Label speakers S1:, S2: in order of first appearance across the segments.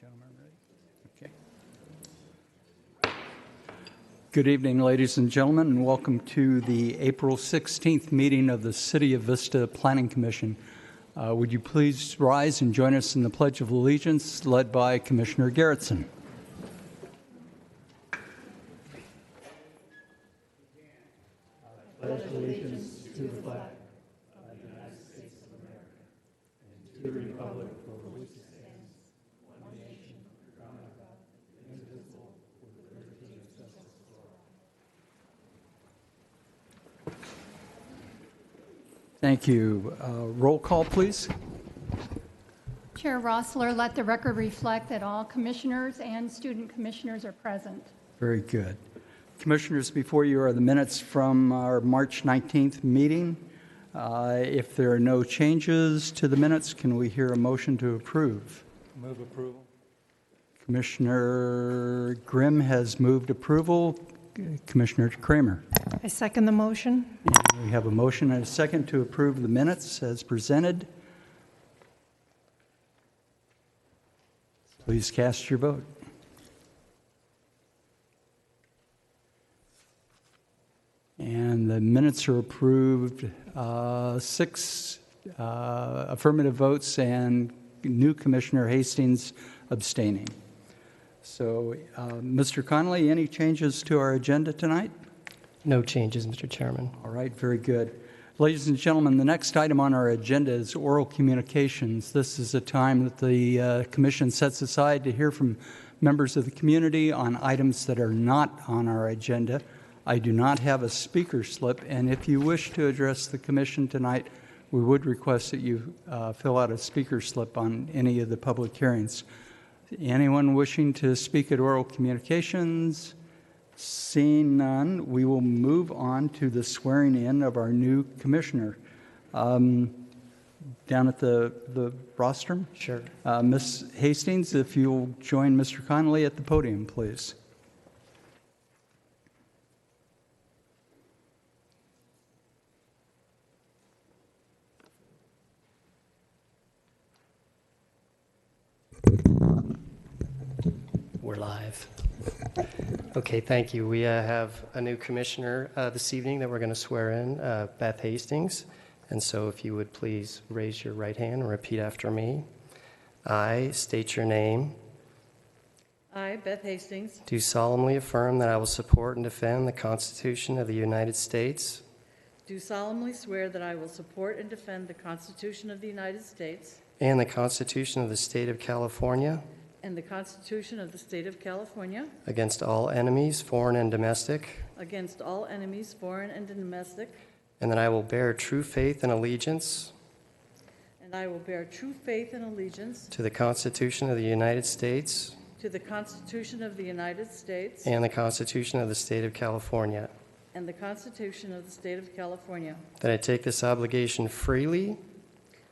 S1: Gentlemen, ready? Okay. Good evening, ladies and gentlemen, and welcome to the April 16th meeting of the City of Vista Planning Commission. Would you please rise and join us in the Pledge of Allegiance, led by Commissioner Garretson? Pledge allegiance to the flag of the United States of America and to the republic for which it stands, one nation, under God, indivisible, with liberty and justice for all. Thank you. Roll call, please.
S2: Chair Rossler, let the record reflect that all commissioners and student commissioners are present.
S1: Very good. Commissioners, before you are the minutes from our March 19th meeting. If there are no changes to the minutes, can we hear a motion to approve?
S3: Move approval.
S1: Commissioner Grimm has moved approval. Commissioner Kramer.
S4: I second the motion.
S1: And we have a motion and a second to approve the minutes as presented. Please cast your vote. And the minutes are approved. 6 affirmative votes and new Commissioner Hastings abstaining. So, Mr. Connolly, any changes to our agenda tonight?
S3: No changes, Mr. Chairman.
S1: All right, very good. Ladies and gentlemen, the next item on our agenda is oral communications. This is a time that the Commission sets aside to hear from members of the community on items that are not on our agenda. I do not have a speaker slip, and if you wish to address the Commission tonight, we would request that you fill out a speaker slip on any of the public hearings. Anyone wishing to speak at oral communications? Seeing none, we will move on to the swearing in of our new commissioner. Down at the rostrum?
S3: Sure.
S1: Ms. Hastings, if you'll join Mr. Connolly at the podium, please.
S3: We're live. Okay, thank you. We have a new commissioner this evening that we're going to swear in, Beth Hastings. And so if you would please raise your right hand and repeat after me. I state your name.
S5: I, Beth Hastings,
S3: Do solemnly affirm that I will support and defend the Constitution of the United States
S5: do solemnly swear that I will support and defend the Constitution of the United States
S3: and the Constitution of the State of California
S5: and the Constitution of the State of California
S3: against all enemies, foreign and domestic,
S5: against all enemies, foreign and domestic,
S3: and that I will bear true faith and allegiance
S5: and I will bear true faith and allegiance
S3: to the Constitution of the United States
S5: to the Constitution of the United States
S3: and the Constitution of the State of California,
S5: and the Constitution of the State of California,
S3: that I take this obligation freely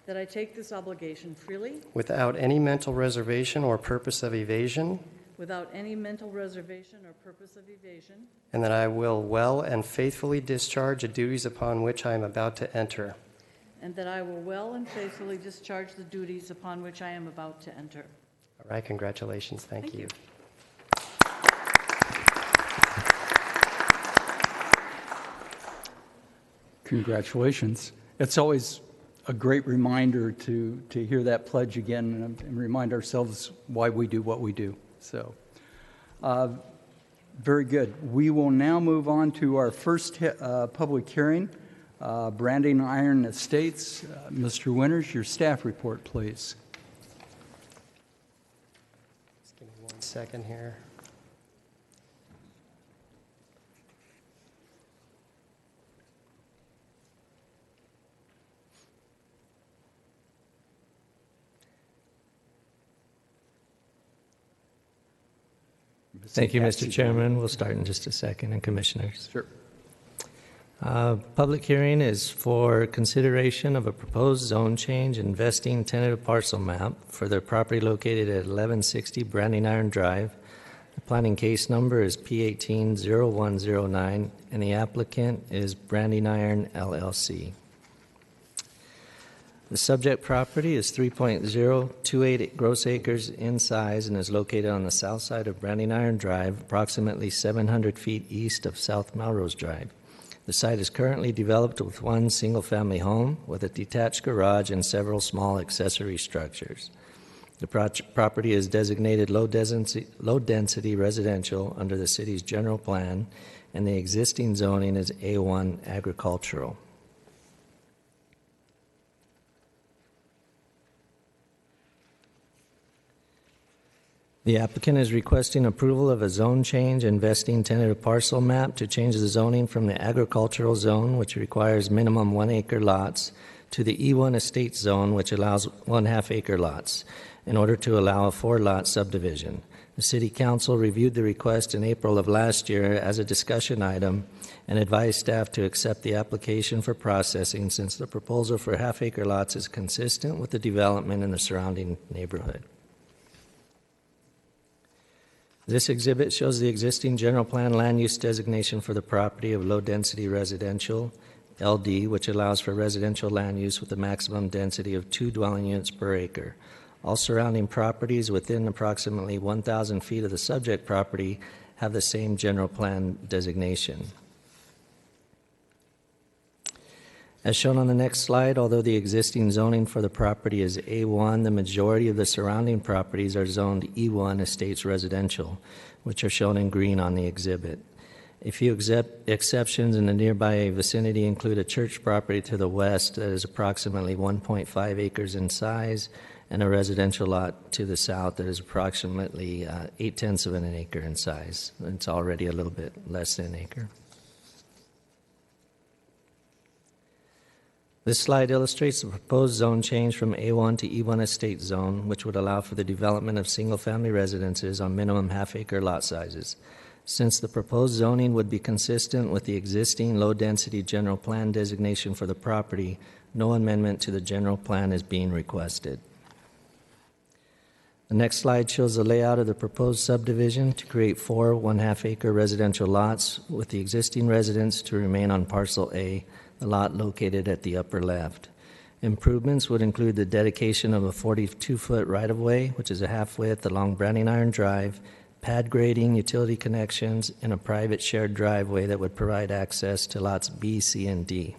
S5: that I take this obligation freely
S3: without any mental reservation or purpose of evasion,
S5: without any mental reservation or purpose of evasion,
S3: and that I will well and faithfully discharge the duties upon which I am about to enter.
S5: and that I will well and faithfully discharge the duties upon which I am about to enter.
S3: All right, congratulations. Thank you.
S1: Congratulations. It's always a great reminder to hear that pledge again and remind ourselves why we do what we do. So, very good. We will now move on to our first public hearing, Branding Iron Estates. Mr. Winters, your staff report, please.
S3: Just give me 1 second here.
S6: Thank you, Mr. Chairman. We'll start in just a second, and Commissioners.
S1: Sure.
S6: Public hearing is for consideration of a proposed zone change and vesting tentative parcel map for their property located at 1160 Branding Iron Drive. The planning case number is P180109, and the applicant is Branding Iron LLC. The subject property is 3.028 gross acres in size and is located on the south side of Branding Iron Drive, approximately 700 feet east of South Melrose Drive. The site is currently developed with one single-family home with a detached garage and several small accessory structures. The property is designated low-density residential under the city's general plan, and the existing zoning is A1 agricultural. The applicant is requesting approval of a zone change and vesting tentative parcel map to change the zoning from the agricultural zone, which requires minimum 1 acre lots, to the E1 estate zone, which allows 1/2 acre lots, in order to allow a 4-lot subdivision. The City Council reviewed the request in April of last year as a discussion item and advised staff to accept the application for processing since the proposal for 1/2 acre lots is consistent with the development in the surrounding neighborhood. This exhibit shows the existing general plan land use designation for the property of low-density residential, LD, which allows for residential land use with a maximum density of 2 dwelling units per acre. All surrounding properties within approximately 1,000 feet of the subject property have the same general plan designation. As shown on the next slide, although the existing zoning for the property is A1, the majority of the surrounding properties are zoned E1 estates residential, which are shown in green on the exhibit. A few exceptions in the nearby vicinity include a church property to the west that is approximately 1.5 acres in size and a residential lot to the south that is approximately 0.8 of an acre in size. It's already a little bit less than an acre. This slide illustrates the proposed zone change from A1 to E1 estate zone, which would allow for the development of single-family residences on minimum 1/2 acre lot sizes. Since the proposed zoning would be consistent with the existing low-density general plan designation for the property, no amendment to the general plan is being requested. The next slide shows the layout of the proposed subdivision to create 4 1/2 acre residential lots with the existing residence to remain on parcel A, the lot located at the upper left. Improvements would include the dedication of a 42-foot right-of-way, which is a half-width along Branding Iron Drive, pad grading, utility connections, and a private shared driveway that would provide access to lots B, C, and D.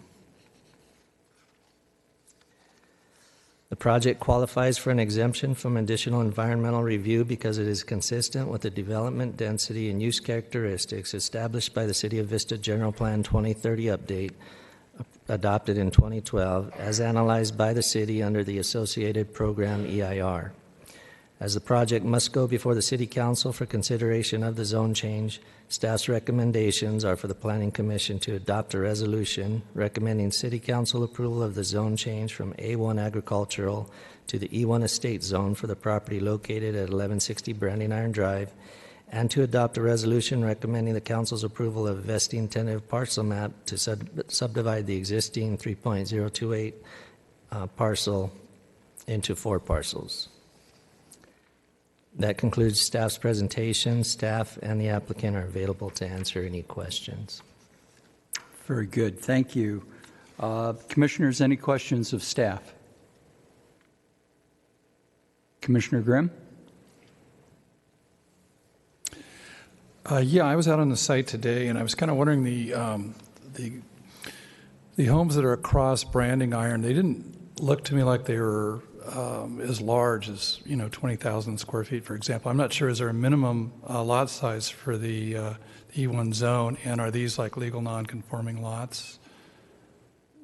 S6: The project qualifies for an exemption from additional environmental review because it is consistent with the development density and use characteristics established by the City of Vista General Plan 2030 update adopted in 2012 as analyzed by the city under the associated program EIR. As the project must go before the City Council for consideration of the zone change, staff's recommendations are for the Planning Commission to adopt a resolution recommending City Council approval of the zone change from A1 agricultural to the E1 estate zone for the property located at 1160 Branding Iron Drive, and to adopt a resolution recommending the Council's approval of vesting tentative parcel map to subdivide the existing 3.028 parcel into 4 parcels. That concludes staff's presentation. Staff and the applicant are available to answer any questions.
S1: Very good. Thank you. Commissioners, any questions of staff? Commissioner Grimm?
S4: Yeah, I was out on the site today, and I was kind of wondering the homes that are across Branding Iron. They didn't look to me like they were as large as 20,000 square feet, for example. I'm not sure. Is there a minimum lot size for the E1 zone, and are these like legal non-conforming lots?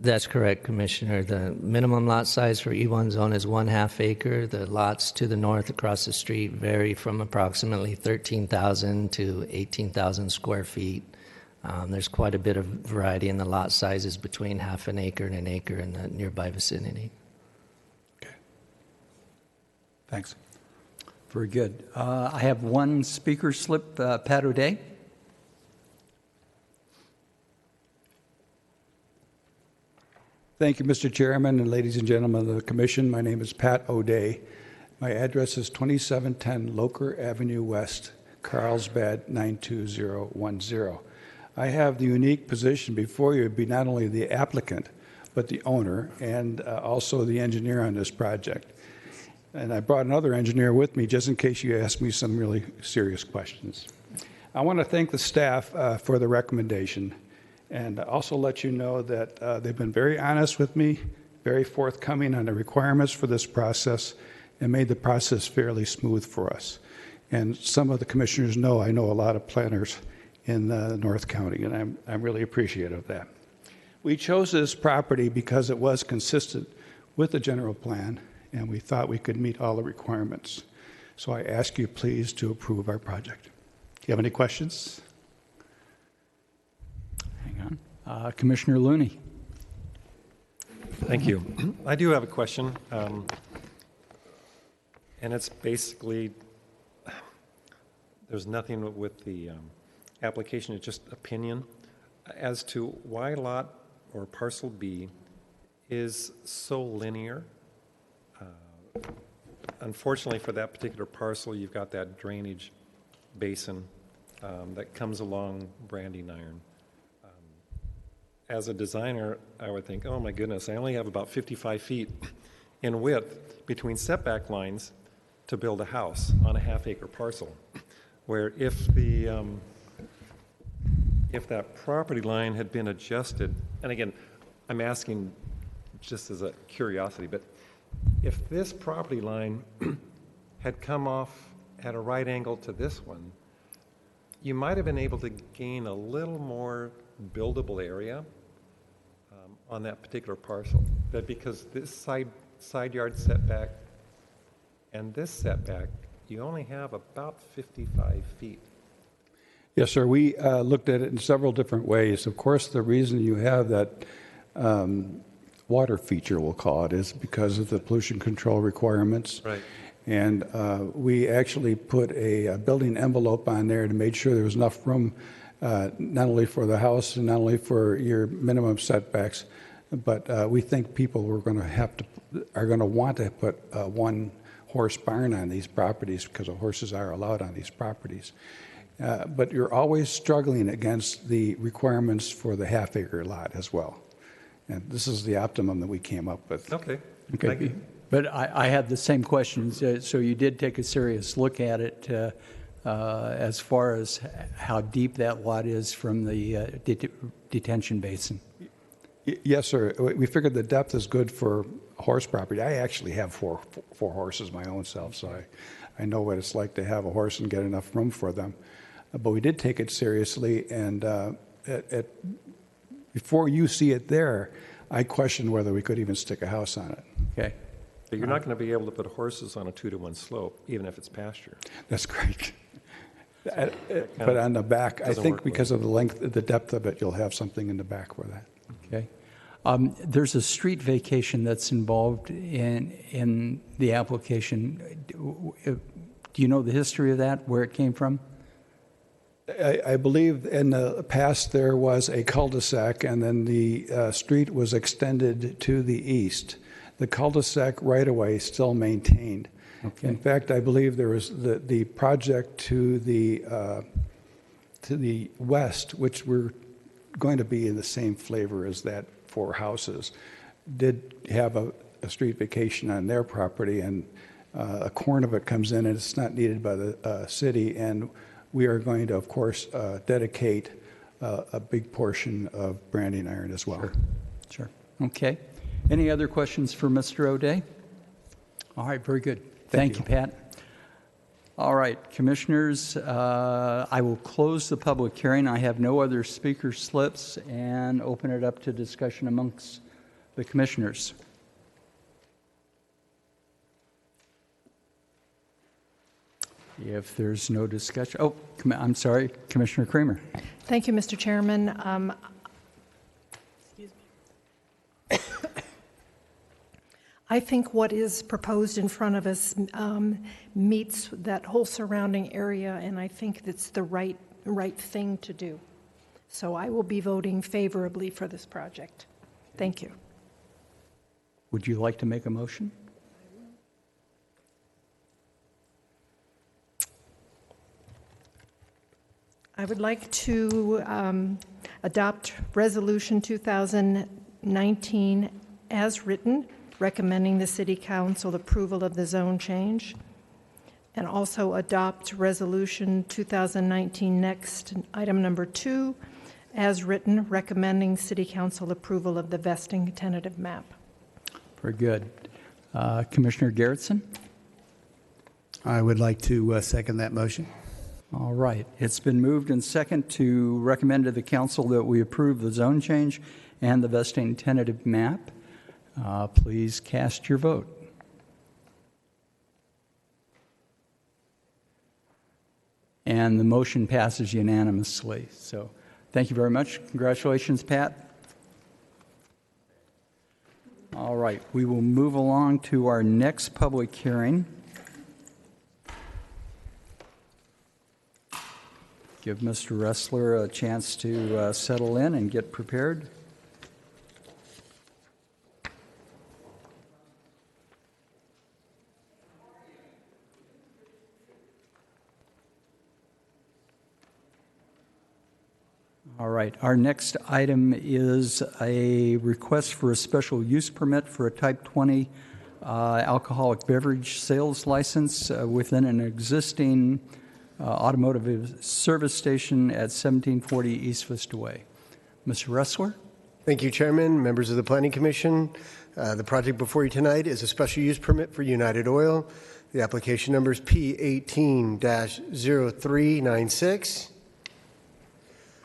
S6: That's correct, Commissioner. The minimum lot size for E1 zone is 1/2 acre. The lots to the north across the street vary from approximately 13,000 to 18,000 square feet. There's quite a bit of variety in the lot sizes between 1/2 acre and 1 acre in the nearby vicinity.
S4: Okay. Thanks.
S1: Very good. I have one speaker slip, Pat O'Day.
S7: Thank you, Mr. Chairman, and ladies and gentlemen of the Commission. My name is Pat O'Day. My address is 2710 Loker Avenue West, Carlsbad 92010. I have the unique position before you to be not only the applicant, but the owner and also the engineer on this project. And I brought another engineer with me just in case you ask me some really serious questions. I want to thank the staff for the recommendation and also let you know that they've been very honest with me, very forthcoming on the requirements for this process, and made the process fairly smooth for us. And some of the commissioners know I know a lot of planners in North County, and I'm really appreciative of that. We chose this property because it was consistent with the general plan, and we thought we could meet all the requirements. So I ask you please to approve our project. Do you have any questions?
S1: Hang on. Commissioner Looney.
S8: Thank you. I do have a question, and it's basically, there's nothing with the application, it's just opinion as to why lot or parcel B is so linear. Unfortunately for that particular parcel, you've got that drainage basin that comes along branding iron. As a designer, I would think, oh my goodness, I only have about 55 feet in width between setback lines to build a house on a half-acre parcel, where if that property line had been adjusted, and again, I'm asking just as a curiosity, but if this property line had come off at a right angle to this one, you might have been able to gain a little more buildable area on that particular parcel. But because this side yard setback and this setback, you only have about 55 feet.
S7: Yes, sir. We looked at it in several different ways. Of course, the reason you have that water feature, we'll call it, is because of the pollution control requirements.
S8: Right.
S7: And we actually put a building envelope on there to make sure there was enough room, not only for the house and not only for your minimum setbacks, but we think people are going to want to put a one-horse barn on these properties because the horses are allowed on these properties. But you're always struggling against the requirements for the half-acre lot as well. And this is the optimum that we came up with.
S8: Okay.
S7: Okay.
S8: Thank you.
S1: But I had the same questions. So you did take a serious look at it as far as how deep that lot is from the detention basin.
S7: Yes, sir. We figured the depth is good for horse property. I actually have four horses my own self, so I know what it's like to have a horse and get enough room for them. But we did take it seriously, and before you see it there, I questioned whether we could even stick a house on it.
S1: Okay.
S8: But you're not going to be able to put horses on a 2-to-1 slope, even if it's pasture.
S7: That's correct. But on the back, I
S8: doesn't
S7: think
S8: work
S7: because of the length, the depth of it, you'll have something in the back for that.
S1: Okay. There's a street vacation that's involved in the application. Do you know the history of that, where it came from?
S7: I believe in the past there was a cul-de-sac, and then the street was extended to the east. The cul-de-sac right-of-way is still maintained.
S1: Okay.
S7: In fact, I believe there was the project to the west, which we're going to be in the same flavor as that for houses, did have a street vacation on their property, and a corner of it comes in, and it's not needed by the city, and we are going to, of course, dedicate a big portion of branding iron as well.
S1: Sure. Okay. Any other questions for Mr. O'Day? All right, very good. Thank you, Pat. All right, commissioners, I will close the public hearing. I have no other speaker slips and open it up to discussion amongst the commissioners. If there's no discussion, I'm sorry, Commissioner Kramer.
S2: Thank you, Mr. Chairman. Excuse me. I think what is proposed in front of us meets that whole surrounding area, and I think it's the right thing to do. So I will be voting favorably for this project. Thank you.
S1: Would you like to make a motion?
S2: I would like to adopt Resolution 2019 as written, recommending the City Council approval of the zone change, and also adopt Resolution 2019 next, item number 2, as written, recommending City Council approval of the vesting tentative map.
S1: Very good. Commissioner Garrettson?
S9: I would like to second that motion.
S1: All right. It's been moved and second to recommend to the council that we approve the zone change and the vesting tentative map. Please cast your vote. And the motion passes unanimously. So thank you very much. Congratulations, Pat. All right. We will move along to our next public hearing. Give Mr. Ressler a chance to settle in and get prepared. All right. Our next item is a request for a special use permit for a Type 20 alcoholic beverage sales license within an existing automotive service station at 1740 East Vista Way. Mr. Ressler?
S10: Thank you, Chairman, members of the Planning Commission. The project before you tonight is a special use permit for United Oil. The application number is P18-0396.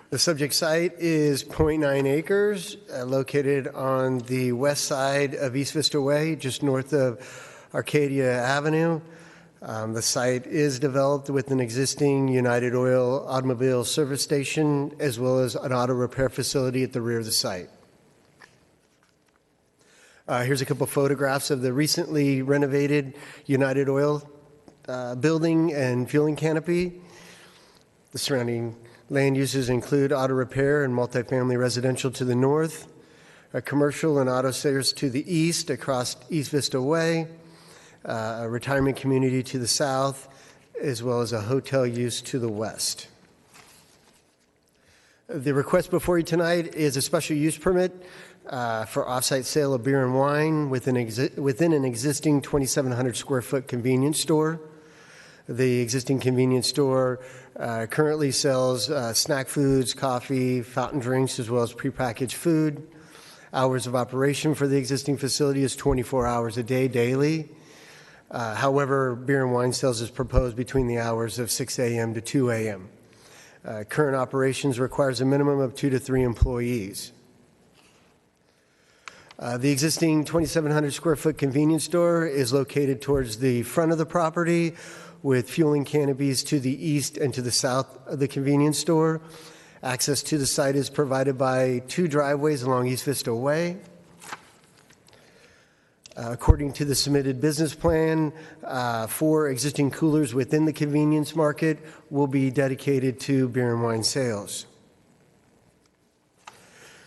S10: The subject site is 0.9 acres, located on the west side of East Vista Way, just north of Arcadia Avenue. The site is developed with an existing United Oil automobile service station, as well as an auto repair facility at the rear of the site. Here's a couple photographs of the recently renovated United Oil building and fueling canopy. The surrounding land uses include auto repair and multifamily residential to the north, a commercial and auto sales to the east across East Vista Way, a retirement community to the south, as well as a hotel use to the west. The request before you tonight is a special use permit for off-site sale of beer and wine within an existing 2,700 square foot convenience store. The existing convenience store currently sells snack foods, coffee, fountain drinks, as well as prepackaged food. Hours of operation for the existing facility is 24 hours a day, daily. However, beer and wine sales is proposed between the hours of 6 a.m. to 2 a.m. Current operations requires a minimum of 2 to 3 employees. The existing 2,700 square foot convenience store is located towards the front of the property, with fueling canopies to the east and to the south of the convenience store. Access to the site is provided by 2 driveways along East Vista Way. According to the submitted business plan, 4 existing coolers within the convenience market will be dedicated to beer and wine sales.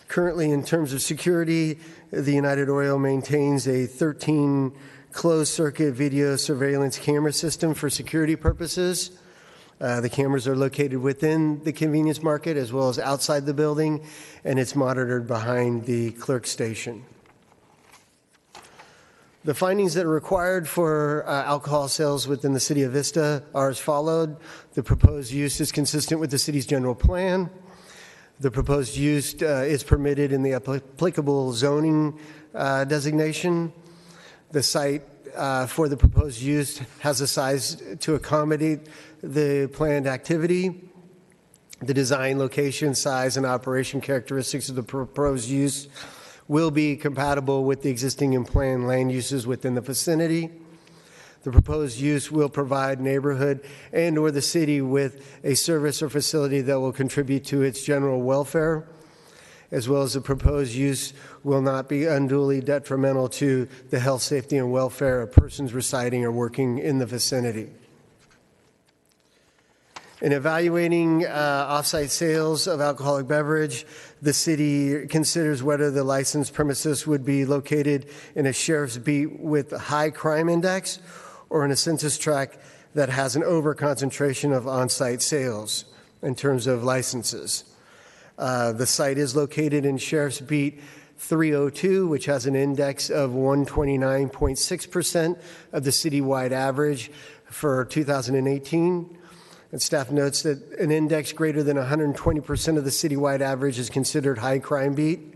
S10: Currently, in terms of security, the United Oil maintains a 13 closed-circuit video surveillance camera system for security purposes. The cameras are located within the convenience market as well as outside the building, and it's monitored behind the clerk station. The findings that are required for alcohol sales within the City of Vista are as followed. The proposed use is consistent with the city's general plan. The proposed use is permitted in the applicable zoning designation. The site for the proposed use has a size to accommodate the planned activity. The design, location, size, and operation characteristics of the proposed use will be compatible with the existing and planned land uses within the vicinity. The proposed use will provide neighborhood and/or the city with a service or facility that will contribute to its general welfare, as well as the proposed use will not be unduly detrimental to the health, safety, and welfare of persons residing or working in the vicinity. In evaluating off-site sales of alcoholic beverage, the city considers whether the licensed premises would be located in a sheriff's beat with a high crime index or in a census tract that has an over-concentration of on-site sales in terms of licenses. The site is located in Sheriff's Beat 302, which has an index of 129.6% of the citywide average for 2018. And staff notes that an index greater than 120% of the citywide average is considered high crime beat.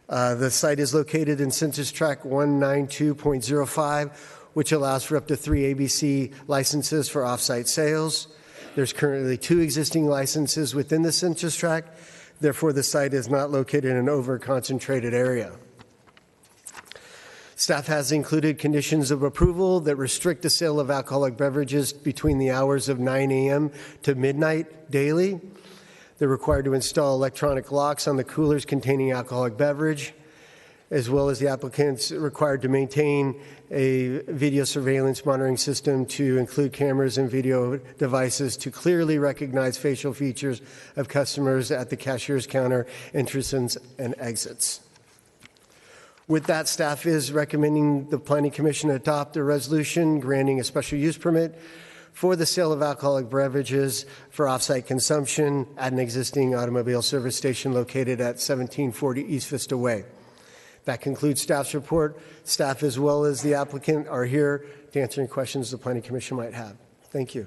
S10: The site is located in Census Tract 192.05, which allows for up to 3 ABC licenses for off-site sales. There's currently 2 existing licenses within the Census Tract. Therefore, the site is not located in an over-concentrated area. Staff has included conditions of approval that restrict the sale of alcoholic beverages between the hours of 9 a.m. to midnight daily. They're required to install electronic locks on the coolers containing alcoholic beverage, as well as the applicants required to maintain a video surveillance monitoring system to include cameras and video devices to clearly recognize facial features of customers at the cashier's counter entrances and exits. With that, staff is recommending the Planning Commission adopt a resolution granting a special use permit for the sale of alcoholic beverages for off-site consumption at an existing automobile service station located at 1740 East Vista Way. That concludes staff's report. Staff, as well as the applicant, are here to answer any questions the Planning Commission might have. Thank you.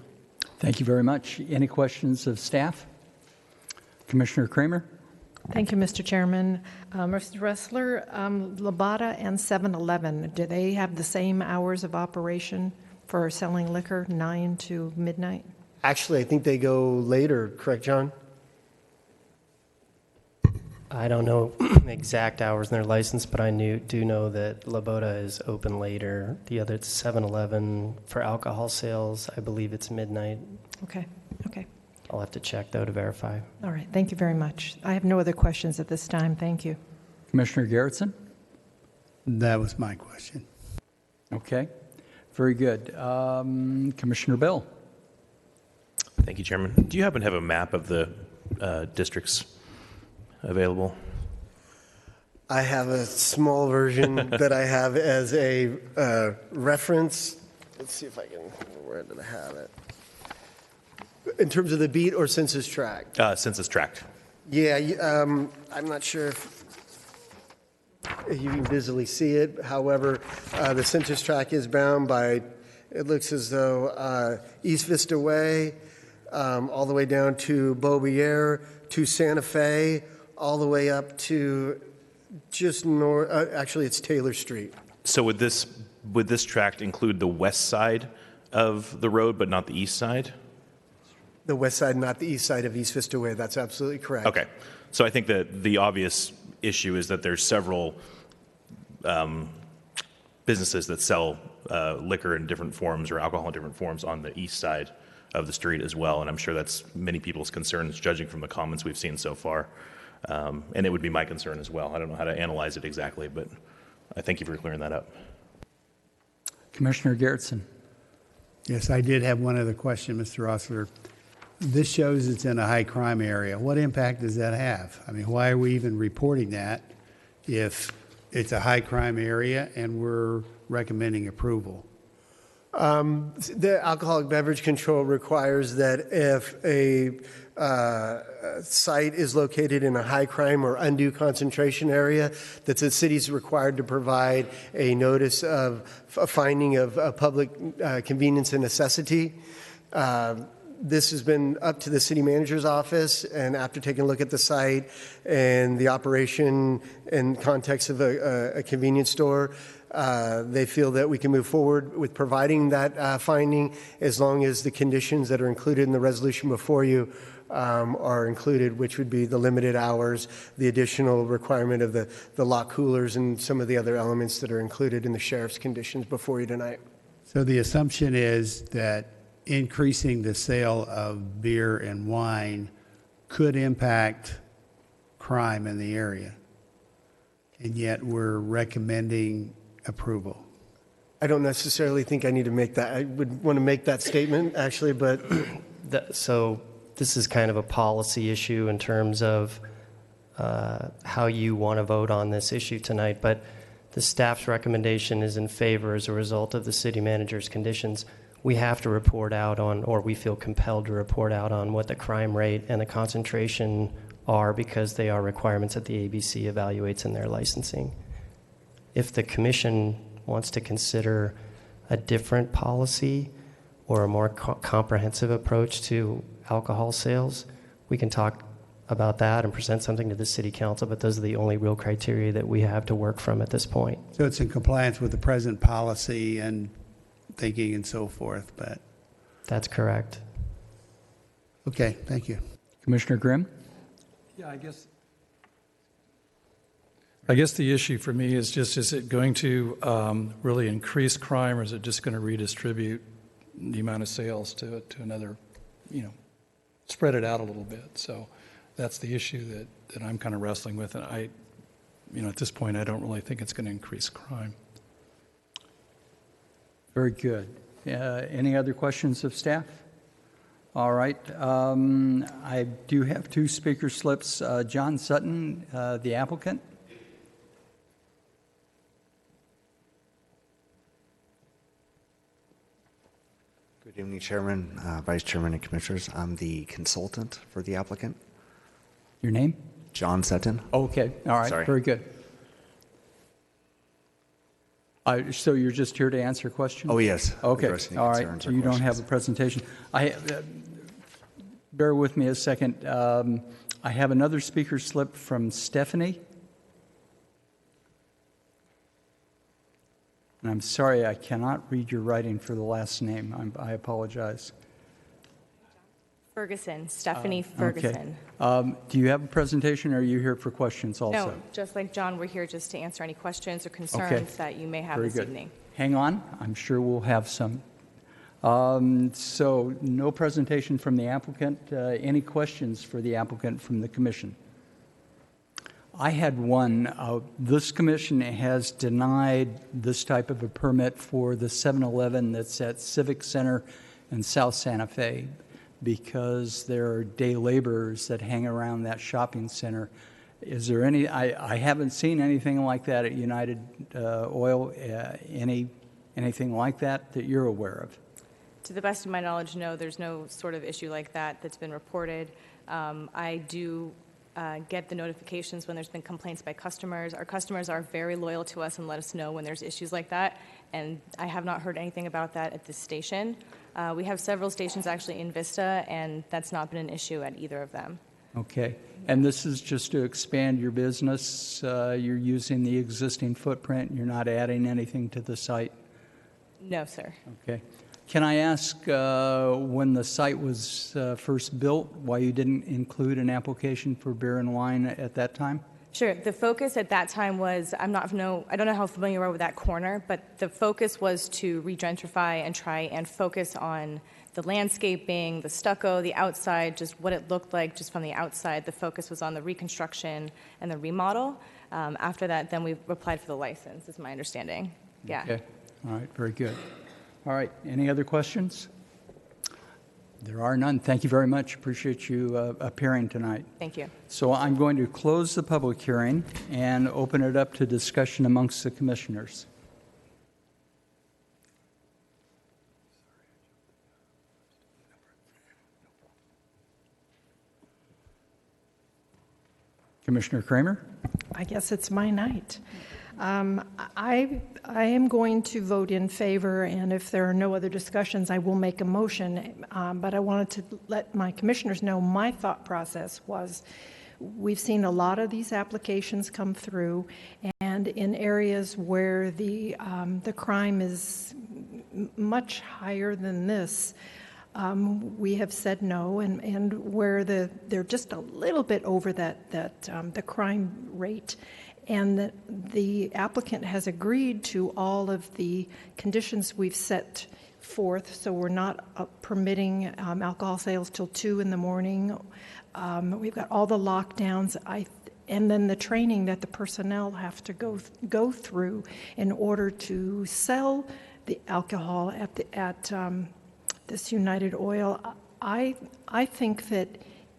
S1: Thank you very much. Any questions of staff? Commissioner Kramer?
S2: Thank you, Mr. Chairman. Mr. Ressler, Labata and 7-Eleven, do they have the same hours of operation for selling liquor, 9 to midnight?
S10: Actually, I think they go later, correct, John?
S3: I don't know exact hours in their license, but I do know that Labota is open later. The other, it's 7-Eleven for alcohol sales. I believe it's midnight.
S2: Okay.
S3: I'll have to check, though, to verify.
S2: All right. Thank you very much. I have no other questions at this time. Thank you.
S1: Commissioner Garrettson?
S9: That was my question.
S1: Okay. Very good. Commissioner Bill?
S11: Thank you, Chairman. Do you happen to have a map of the districts available?
S10: I have a small version that I have as a reference. Let's see if I can, where did I have it? In terms of the beat or census tract?
S11: Census tract.
S10: Yeah, I'm not sure if you can visually see it. However, the census tract is bound by, it looks as though East Vista Way, all the way down to Beaubier, to Santa Fe, all the way up to just north, actually it's Taylor Street.
S11: So would this tract include the west side of the road, but not the east side?
S10: The west side, not the east side of East Vista Way. That's absolutely correct.
S11: Okay. So I think that the obvious issue is that there's several businesses that sell liquor in different forms or alcohol in different forms on the east side of the street as well. And I'm sure that's many people's concerns, judging from the comments we've seen so far. And it would be my concern as well. I don't know how to analyze it exactly, but I thank you for clearing that up.
S1: Commissioner Garrettson?
S9: Yes, I did have one other question, Mr. Rossler. This shows it's in a high crime area. What impact does that have? I mean, why are we even reporting that if it's a high crime area and we're recommending approval?
S10: The alcoholic beverage control requires that if a site is located in a high crime or undue concentration area, that the city is required to provide a notice of a finding of public convenience and necessity. This has been up to the city manager's office, and after taking a look at the site and the operation and context of a convenience store, they feel that we can move forward with providing that finding as long as the conditions that are included in the resolution before you are included, which would be the limited hours, the additional requirement of the lock coolers, and some of the other elements that are included in the sheriff's conditions before you tonight.
S9: So the assumption is that increasing the sale of beer and wine could impact crime in the area, and yet we're recommending approval.
S10: I don't necessarily think I need to make that. I would want to make that statement, actually, but...
S3: So this is kind of a policy issue in terms of how you want to vote on this issue tonight, but the staff's recommendation is in favor as a result of the city manager's conditions. We have to report out on, or we feel compelled to report out on, what the crime rate and the concentration are because they are requirements that the ABC evaluates in their licensing. If the commission wants to consider a different policy or a more comprehensive approach to alcohol sales, we can talk about that and present something to the city council, but those are the only real criteria that we have to work from at this point.
S9: So it's in compliance with the present policy and thinking and so forth, but,
S3: That's correct.
S9: okay, thank you.
S1: Commissioner Grimm?
S4: Yeah, I guess the issue for me is just, is it going to really increase crime, or is it just going to redistribute the amount of sales to another, spread it out a little bit? So that's the issue that I'm kind of wrestling with. And at this point, I don't really think it's going to increase crime.
S1: Very good. Any other questions of staff? All right. I do have two speaker slips. John Sutton, the applicant.
S12: Good evening, Chairman, Vice Chairman, and Commissioners. I'm the consultant for the applicant.
S1: Your name?
S12: John Sutton.
S1: Okay. All right.
S12: Sorry.
S1: Very good. So you're just here to answer questions?
S12: Oh, yes.
S1: Okay.
S12: Address any
S1: All right.
S12: concerns or
S1: You don't have
S12: questions.
S1: a presentation. Bear with me a second. I have another speaker slip from Stephanie. And I'm sorry, I cannot read your writing for the last name. I apologize.
S13: Ferguson, Stephanie Ferguson.
S1: Okay. Do you have a presentation, or are you here for questions also?
S13: No, just like John, we're here just to answer any questions or concerns
S1: Okay.
S13: that you may have
S1: Very
S13: this
S1: good.
S13: evening.
S1: Hang on. I'm sure we'll have some. So no presentation from the applicant. Any questions for the applicant from the commission? I had one. This commission has denied this type of a permit for the 7-Eleven that's at Civic Center in South Santa Fe because there are day laborers that hang around that shopping center. Is there any, I haven't seen anything like that at United Oil, anything like that you're aware of?
S13: To the best of my knowledge, no, there's no sort of issue like that that's been reported. I do get the notifications when there's been complaints by customers. Our customers are very loyal to us and let us know when there's issues like that, and I have not heard anything about that at this station. We have several stations actually in Vista, and that's not been an issue at either of them.
S1: Okay. And this is just to expand your business? You're using the existing footprint? You're not adding anything to the site?
S13: No, sir.
S1: Okay. Can I ask when the site was first built, why you didn't include an application for beer and wine at that time?
S13: Sure. The focus at that time was, I don't know how familiar you are with that corner, but the focus was to re-gentrify and try and focus on the landscaping, the stucco, the outside, just what it looked like just from the outside. The focus was on the reconstruction and the remodel. After that, then we applied for the license, is my understanding. Yeah.
S1: Okay. All right. Very good. All right. Any other questions? There are none. Thank you very much. Appreciate you appearing tonight.
S13: Thank you.
S1: So I'm going to close the public hearing and open it up to discussion amongst the commissioners. Commissioner Kramer?
S2: I guess it's my night. I am going to vote in favor, and if there are no other discussions, I will make a motion. But I wanted to let my commissioners know my thought process was, we've seen a lot of these applications come through, and in areas where the crime is much higher than this, we have said no, and where they're just a little bit over the crime rate, and the applicant has agreed to all of the conditions we've set forth, so we're not permitting alcohol sales till 2 in the morning. We've got all the lockdowns, and then the training that the personnel have to go through in order to sell the alcohol at this United Oil. I think that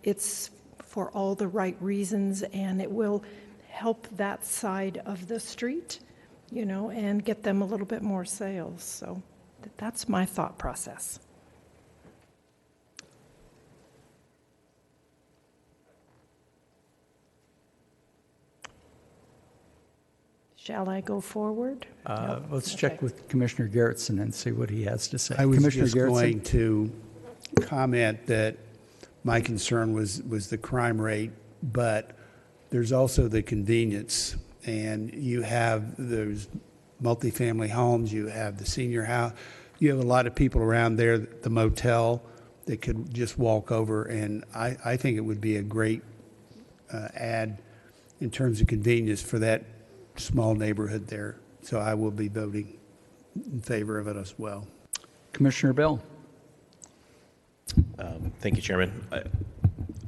S2: it's for all the right reasons, and it will help that side of the street, and get them a little bit more sales. So that's my thought process. Shall I go forward?
S1: Let's check with Commissioner Garrettson and see what he has to say.
S9: I was
S1: Commissioner
S9: just
S1: Garrettson?
S9: going to comment that my concern was the crime rate, but there's also the convenience. And you have those multifamily homes, you have the senior house, you have a lot of people around there, the motel, that could just walk over. And I think it would be a great add in terms of convenience for that small neighborhood there. So I will be voting in favor of it as well.
S1: Commissioner Bell?
S11: Thank you, Chairman.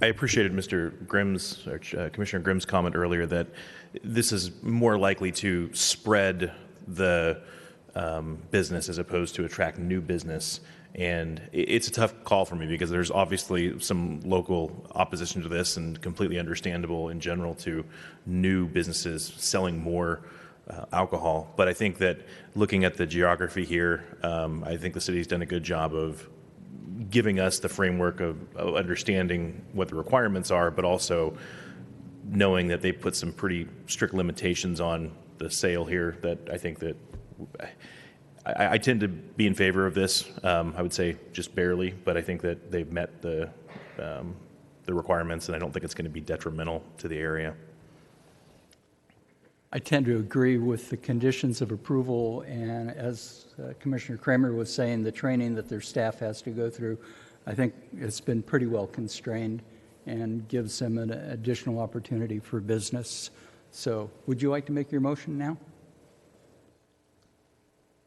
S11: I appreciated Mr. Grimm's, or Commissioner Grimm's comment earlier that this is more likely to spread the business as opposed to attract new business. And it's a tough call for me because there's obviously some local opposition to this, and completely understandable in general to new businesses selling more alcohol. But I think that looking at the geography here, I think the city's done a good job of giving us the framework of understanding what the requirements are, but also knowing that they put some pretty strict limitations on the sale here that I think that I tend to be in favor of this. I would say just barely, but I think that they've met the requirements, and I don't think it's going to be detrimental to the area.
S1: I tend to agree with the conditions of approval, and as Commissioner Kramer was saying, the training that their staff has to go through, I think it's been pretty well constrained and gives them an additional opportunity for business. So would you like to make your motion now?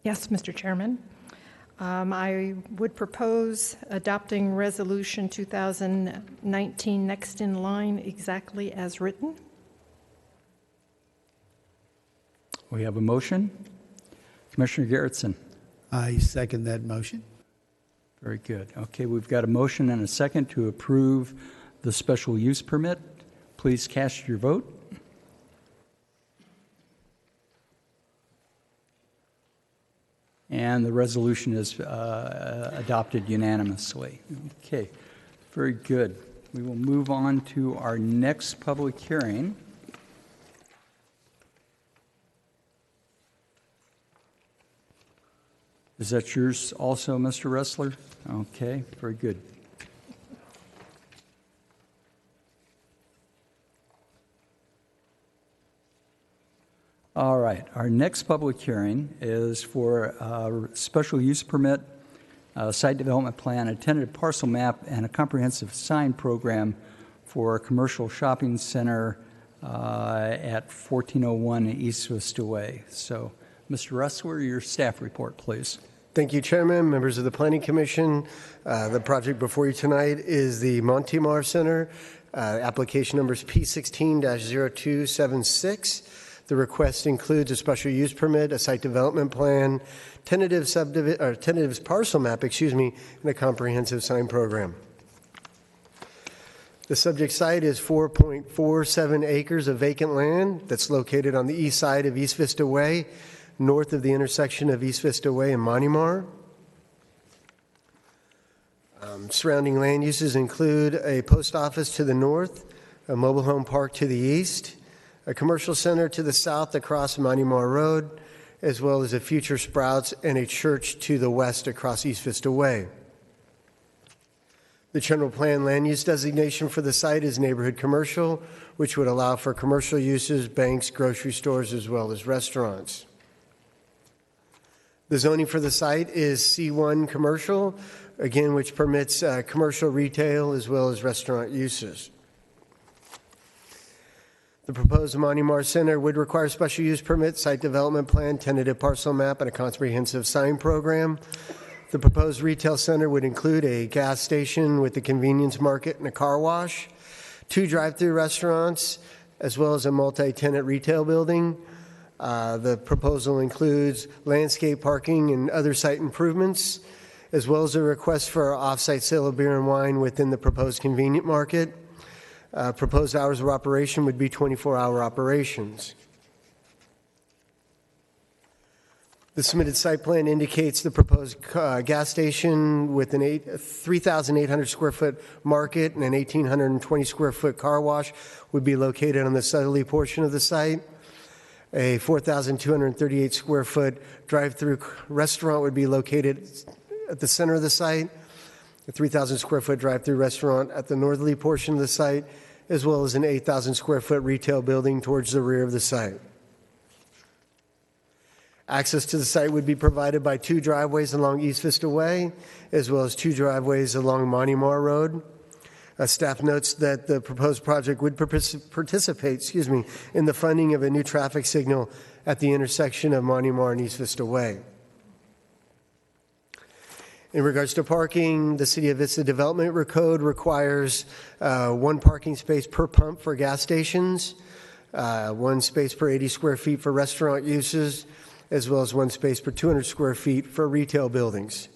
S2: Yes, Mr. Chairman. I would propose adopting Resolution 2019 next in line exactly as written.
S1: We have a motion. Commissioner Garrettson.
S9: I second that motion.
S1: Very good. Okay, we've got a motion and a second to approve the special use permit. Please cast your vote. And the resolution is adopted unanimously. Okay, very good. We will move on to our next public hearing. Is that yours also, Mr. Ressler? Okay, very good. All right, our next public hearing is for a special use permit, site development plan, a tentative parcel map, and a comprehensive sign program for a commercial shopping center at 1401 East Vista Way. So, Mr. Ressler, your staff report, please.
S10: Thank you, Chairman, members of the Planning Commission. The project before you tonight is the Montemar Center. Application number is P16-0276. The request includes a special use permit, a site development plan, tentative parcel map, and a comprehensive sign program. The subject site is 4.47 acres of vacant land that's located on the east side of East Vista Way, north of the intersection of East Vista Way and Montemar. Surrounding land uses include a post office to the north, a mobile home park to the east, a commercial center to the south across Montemar Road, as well as a future Sprouts and a church to the west across East Vista Way. The general plan land use designation for the site is neighborhood commercial, which would allow for commercial uses, banks, grocery stores, as well as restaurants. The zoning for the site is C1 commercial, again, which permits commercial retail as well as restaurant uses. The proposed Montemar Center would require special use permit, site development plan, tentative parcel map, and a comprehensive sign program. The proposed retail center would include a gas station with a convenience market and a car wash, 2 drive-through restaurants, as well as a multi-tenant retail building. The proposal includes landscape parking and other site improvements, as well as a request for off-site sale of beer and wine within the proposed convenient market. Proposed hours of operation would be 24-hour operations. The submitted site plan indicates the proposed gas station with an 3,800 square foot market and an 1,820 square foot car wash would be located on the southerly portion of the site. A 4,238 square foot drive-through restaurant would be located at the center of the site, a 3,000 square foot drive-through restaurant at the northerly portion of the site, as well as an 8,000 square foot retail building towards the rear of the site. Access to the site would be provided by 2 driveways along East Vista Way, as well as 2 driveways along Montymar Road. Staff notes that the proposed project would participate in the funding of a new traffic signal at the intersection of Montymar and East Vista Way. In regards to parking, the City of Vista Development Code requires 1 parking space per pump for gas stations, 1 space per 80 square feet for restaurant uses, as well as 1 space per 200 square feet for retail buildings.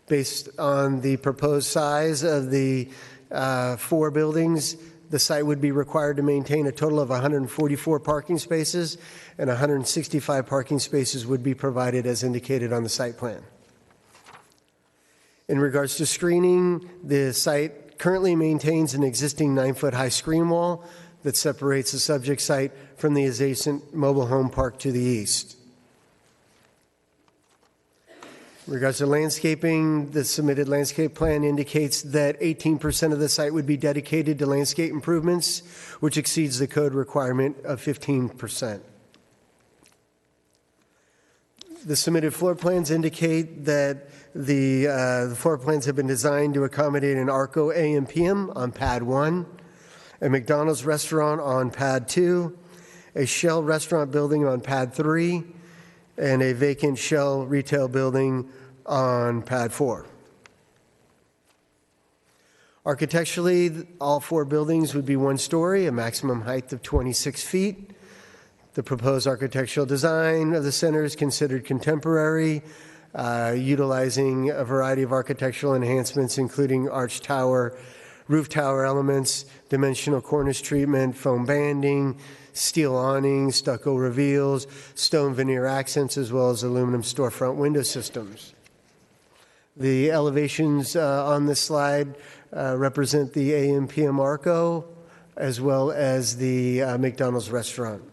S10: Based on the proposed size of the 4 buildings, the site would be required to maintain a total of 144 parking spaces, and 165 parking spaces would be provided as indicated on the site plan. In regards to screening, the site currently maintains an existing 9-foot high screen wall that separates the subject site from the adjacent mobile home park to the east. In regards to landscaping, the submitted landscape plan indicates that 18% of the site would be dedicated to landscape improvements, which exceeds the code requirement of 15%. The submitted floor plans indicate that the floor plans have been designed to accommodate an Arco AM/PM on pad 1, a McDonald's restaurant on pad 2, a Shell restaurant building on pad 3, and a vacant Shell retail building on pad 4. Architecturally, all 4 buildings would be 1 story, a maximum height of 26 feet. The proposed architectural design of the center is considered contemporary, utilizing a variety of architectural enhancements, including arch tower, roof tower elements, dimensional cornice treatment, foam banding, steel awnings, stucco reveals, stone veneer accents, as well as aluminum storefront window systems. The elevations on this slide represent the AM/PM Arco, as well as the McDonald's restaurant.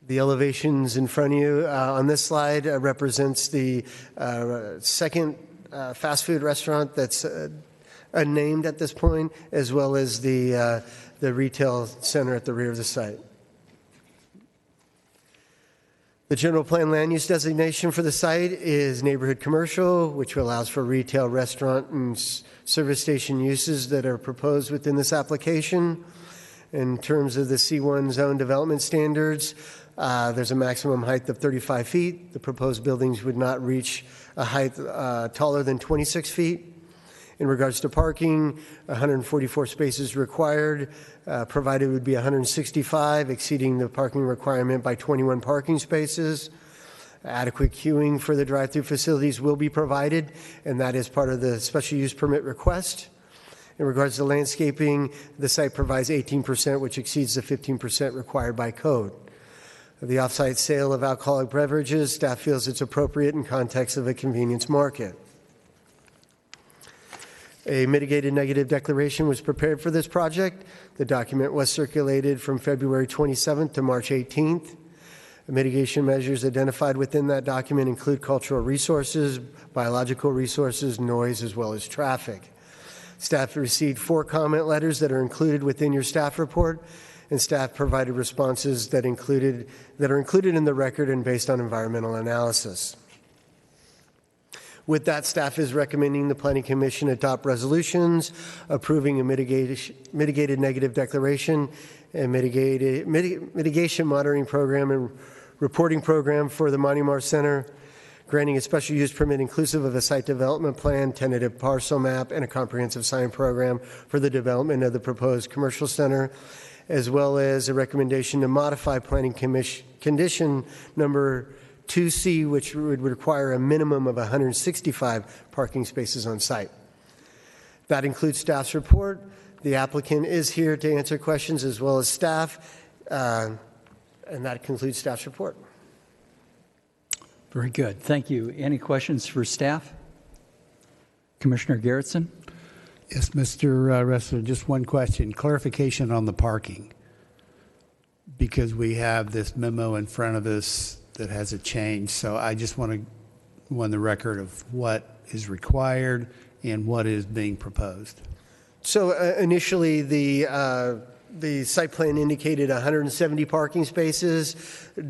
S10: The elevations in front of you on this slide represents the second fast food restaurant that's unnamed at this point, as well as the retail center at the rear of the site. The general plan land use designation for the site is neighborhood commercial, which allows for retail, restaurant, and service station uses that are proposed within this application. In terms of the C1 zone development standards, there's a maximum height of 35 feet. The proposed buildings would not reach a height taller than 26 feet. In regards to parking, 144 spaces required, provided would be 165, exceeding the parking requirement by 21 parking spaces. Adequate queuing for the drive-through facilities will be provided, and that is part of the special use permit request. In regards to landscaping, the site provides 18%, which exceeds the 15% required by code. The off-site sale of alcoholic beverages, staff feels it's appropriate in context of a convenience market. A mitigated negative declaration was prepared for this project. The document was circulated from February 27th to March 18th. The mitigation measures identified within that document include cultural resources, biological resources, noise, as well as traffic. Staff received 4 comment letters that are included within your staff report, and staff provided responses that are included in the record and based on environmental analysis. With that, staff is recommending the Planning Commission adopt resolutions approving a mitigated negative declaration and mitigation monitoring program and reporting program for the Montymar Center, granting a special use permit inclusive of a site development plan, tentative parcel map, and a comprehensive sign program for the development of the proposed commercial center, as well as a recommendation to modify planning condition number 2C, which would require a minimum of 165 parking spaces on site. That includes staff's report. The applicant is here to answer questions as well as staff, and that concludes staff's report.
S1: Very good. Thank you. Any questions for staff? Commissioner Garrettson?
S9: Yes, Mr. Ressler, just one question. Clarification on the parking. because we have this memo in front of us that has a change. So I just want the record of what is required and what is being proposed.
S10: So initially, the site plan indicated 170 parking spaces.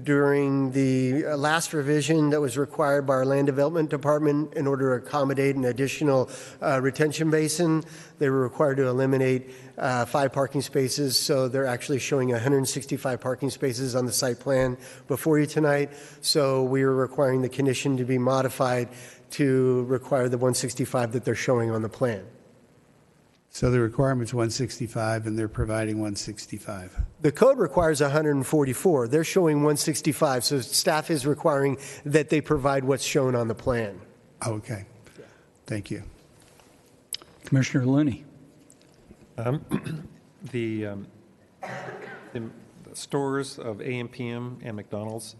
S10: During the last revision that was required by our Land Development Department in order to accommodate an additional retention basin, they were required to eliminate 5 parking spaces. So they're actually showing 165 parking spaces on the site plan before you tonight. So we are requiring the condition to be modified to require the 165 that they're showing on the plan.
S9: So the requirement's 165, and they're providing 165.
S10: The code requires 144. They're showing 165, so staff is requiring that they provide what's shown on the plan.
S9: Okay. Thank you.
S1: Commissioner Looney.
S8: The stores of AM/PM and McDonald's,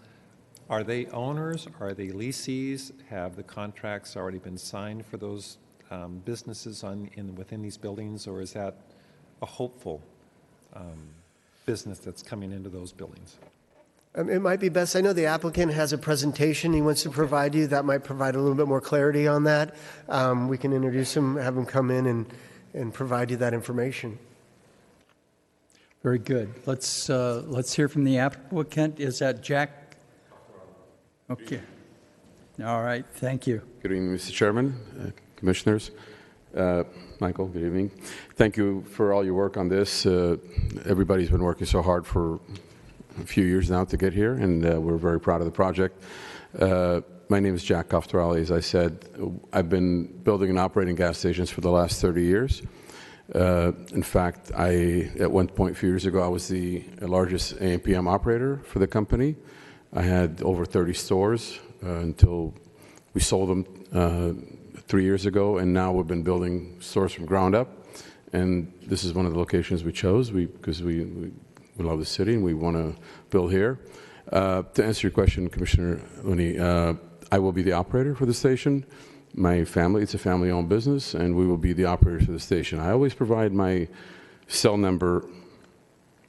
S8: are they owners? Are they lessees? Have the contracts already been signed for those businesses within these buildings, or is that a hopeful business that's coming into those buildings?
S10: It might be best, I know the applicant has a presentation he wants to provide you. That might provide a little bit more clarity on that. We can introduce him, have him come in and provide you that information.
S1: Very good. Let's hear from the applicant. Is that Jack? Okay. All right. Thank you.
S14: Good evening, Mr. Chairman, Commissioners. Michael, good evening. Thank you for all your work on this. Everybody's been working so hard for a few years now to get here, and we're very proud of the project. My name is Jack Koftarali. As I said, I've been building and operating gas stations for the last 30 years. In fact, at one point a few years ago, I was the largest AM/PM operator for the company. I had over 30 stores until we sold them 3 years ago, and now we've been building stores from ground up. And this is one of the locations we chose because we love the city and we want to build here. To answer your question, Commissioner Looney, I will be the operator for the station. My family, it's a family-owned business, and we will be the operators for the station. I always provide my cell number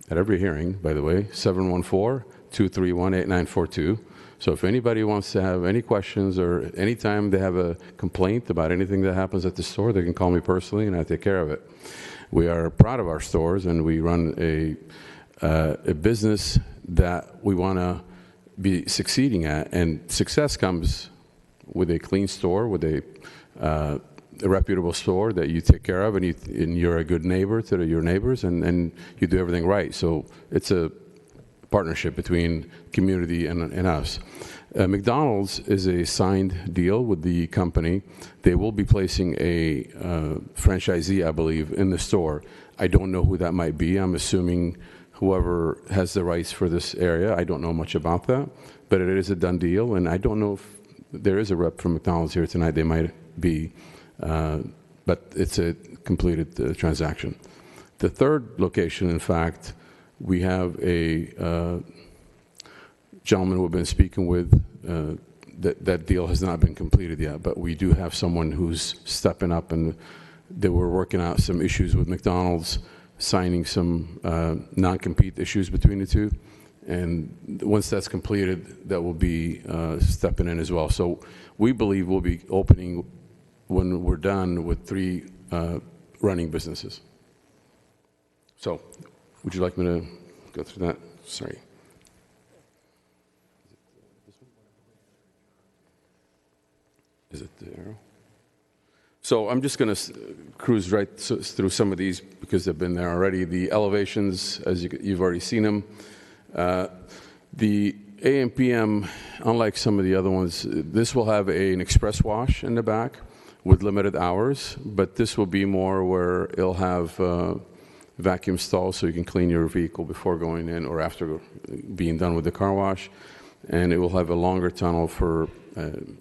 S14: at every hearing, by the way, 714-231-8942. So if anybody wants to have any questions or anytime they have a complaint about anything that happens at the store, they can call me personally and I take care of it. We are proud of our stores, and we run a business that we want to be succeeding at. And success comes with a clean store, with a reputable store that you take care of, and you're a good neighbor to your neighbors, and you do everything right. So it's a partnership between community and us. McDonald's is a signed deal with the company. They will be placing a franchisee, I believe, in the store. I don't know who that might be. I'm assuming whoever has the rights for this area. I don't know much about that, but it is a done deal, and I don't know if there is a rep from McDonald's here tonight. They might be, but it's a completed transaction. The third location, in fact, we have a gentleman we've been speaking with. That deal has not been completed yet, but we do have someone who's stepping up, and they were working out some issues with McDonald's, signing some non-compete issues between the two. And once that's completed, that will be stepping in as well. So we believe we'll be opening, when we're done, with 3 running businesses. So would you like me to go through that? Sorry. Is it the arrow? So I'm just going to cruise right through some of these because they've been there already. The elevations, as you've already seen them. The AM/PM, unlike some of the other ones, this will have an express wash in the back with limited hours, but this will be more where it'll have vacuum stalls so you can clean your vehicle before going in or after being done with the car wash. And it will have a longer tunnel for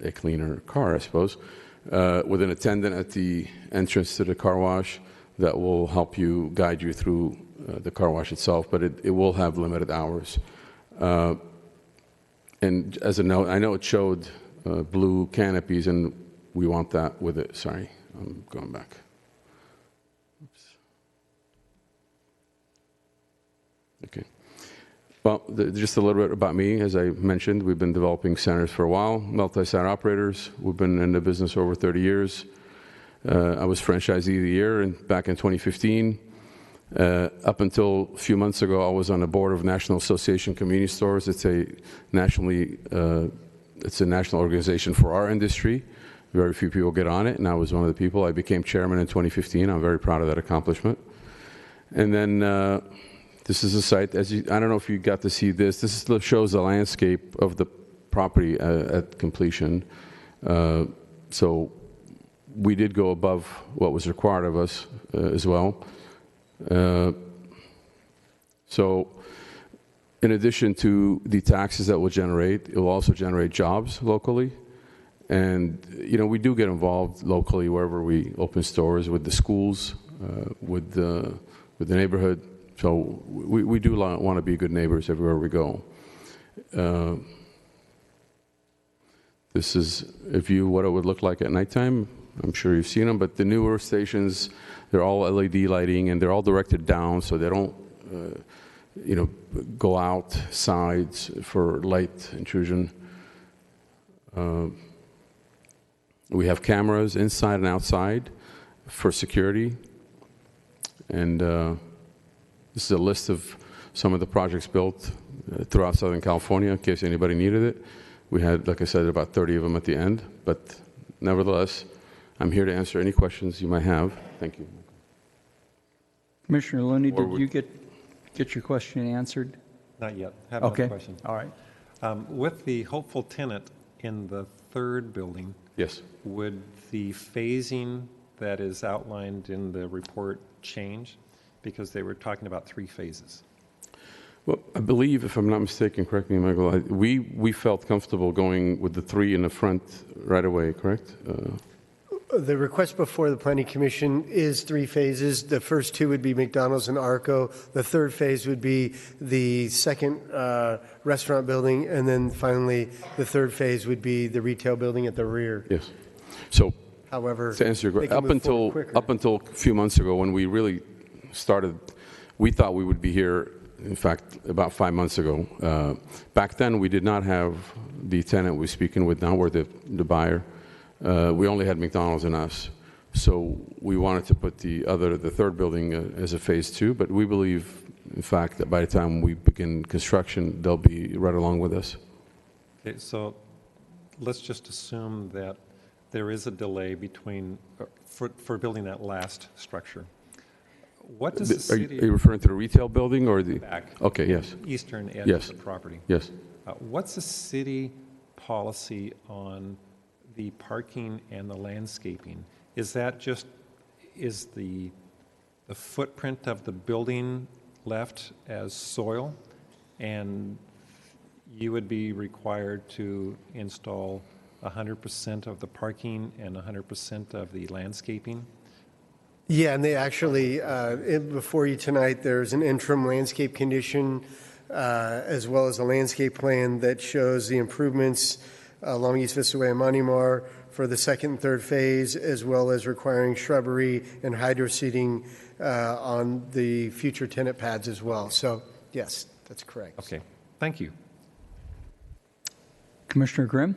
S14: a cleaner car, I suppose, with an attendant at the entrance to the car wash that will help you, guide you through the car wash itself, but it will have limited hours. And as a note, I know it showed blue canopies, and we want that with it. Sorry, I'm going back. Oops. Okay. Well, just a little bit about me. As I mentioned, we've been developing centers for a while, multi-site operators. We've been in the business over 30 years. I was franchisee of the year back in 2015. Up until a few months ago, I was on the board of National Association of Convenience Stores. It's a national organization for our industry. Very few people get on it, and I was one of the people. I became chairman in 2015. I'm very proud of that accomplishment. And then this is a site, I don't know if you got to see this. This shows the landscape of the property at completion. So we did go above what was required of us as well. So in addition to the taxes that will generate, it will also generate jobs locally. And, we do get involved locally wherever we open stores, with the schools, with the neighborhood. So we do want to be good neighbors everywhere we go. This is a view of what it would look like at nighttime. I'm sure you've seen them, but the newer stations, they're all LED lighting, and they're all directed down, so they don't, go out sides for light intrusion. We have cameras inside and outside for security, and this is a list of some of the projects built throughout Southern California, in case anybody needed it. We had, like I said, about 30 of them at the end, but nevertheless, I'm here to answer any questions you might have. Thank you.
S1: Commissioner Looney, did you get your question answered?
S8: Not yet. Have another
S1: Okay.
S8: question.
S1: All right.
S8: With the hopeful tenant in the third building,
S14: yes,
S8: would the phasing that is outlined in the report change? Because they were talking about 3 phases.
S14: Well, I believe, if I'm not mistaken, correct me, Michael, we felt comfortable going with the 3 in the front right away, correct?
S10: The request before the Planning Commission is 3 phases. The first 2 would be McDonald's and Arco. The third phase would be the second restaurant building, and then finally the third phase would be the retail building at the rear.
S14: Yes. So,
S10: however,
S14: to answer your question,
S10: up
S14: until a few months ago, when we really started, we thought we would be here, in fact, about 5 months ago. Back then, we did not have the tenant we're speaking with now, we're the buyer. We only had McDonald's and us. So we wanted to put the third building as a phase 2, but we believe, in fact, that by the time we begin construction, they'll be right along with us.
S8: Okay, so let's just assume that there is a delay between, for building that last structure. What does the city...
S14: Are you referring to the retail building or the...
S8: Back.
S14: Okay, yes.
S8: Eastern edge
S14: Yes.
S8: of the property.
S14: Yes.
S8: What's the city policy on the parking and the landscaping? Is that just, is the footprint of the building left as soil, and you would be required to install 100% of the parking and 100% of the landscaping?
S10: Yeah, and they actually, before you tonight, there's an interim landscape condition as well as a landscape plan that shows the improvements along East Vista Way and Montemar for the second and third phase, as well as requiring shrubbery and hydro seeding on the future tenant pads as well. So, yes, that's correct.
S8: Okay, thank you.
S1: Commissioner Grimm?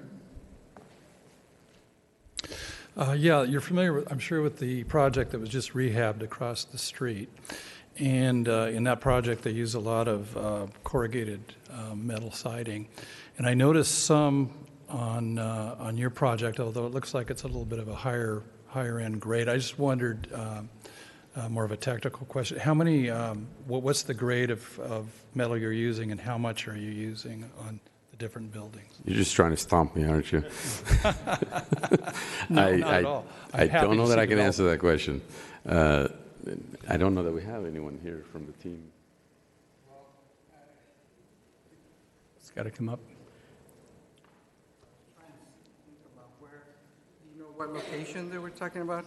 S4: Yeah, you're familiar, I'm sure, with the project that was just rehabbed across the street. And in that project, they use a lot of corrugated metal siding. And I noticed some on your project, although it looks like it's a little bit of a higher end grade. I just wondered, more of a technical question, how many, what's the grade of metal you're using, and how much are you using on the different buildings?
S14: You're just trying to stomp me, aren't you?
S4: No, not at all.
S14: I don't know that I can answer that question. I don't know that we have anyone here from the team.
S1: It's got to come up.
S15: Do you know what location they were talking about?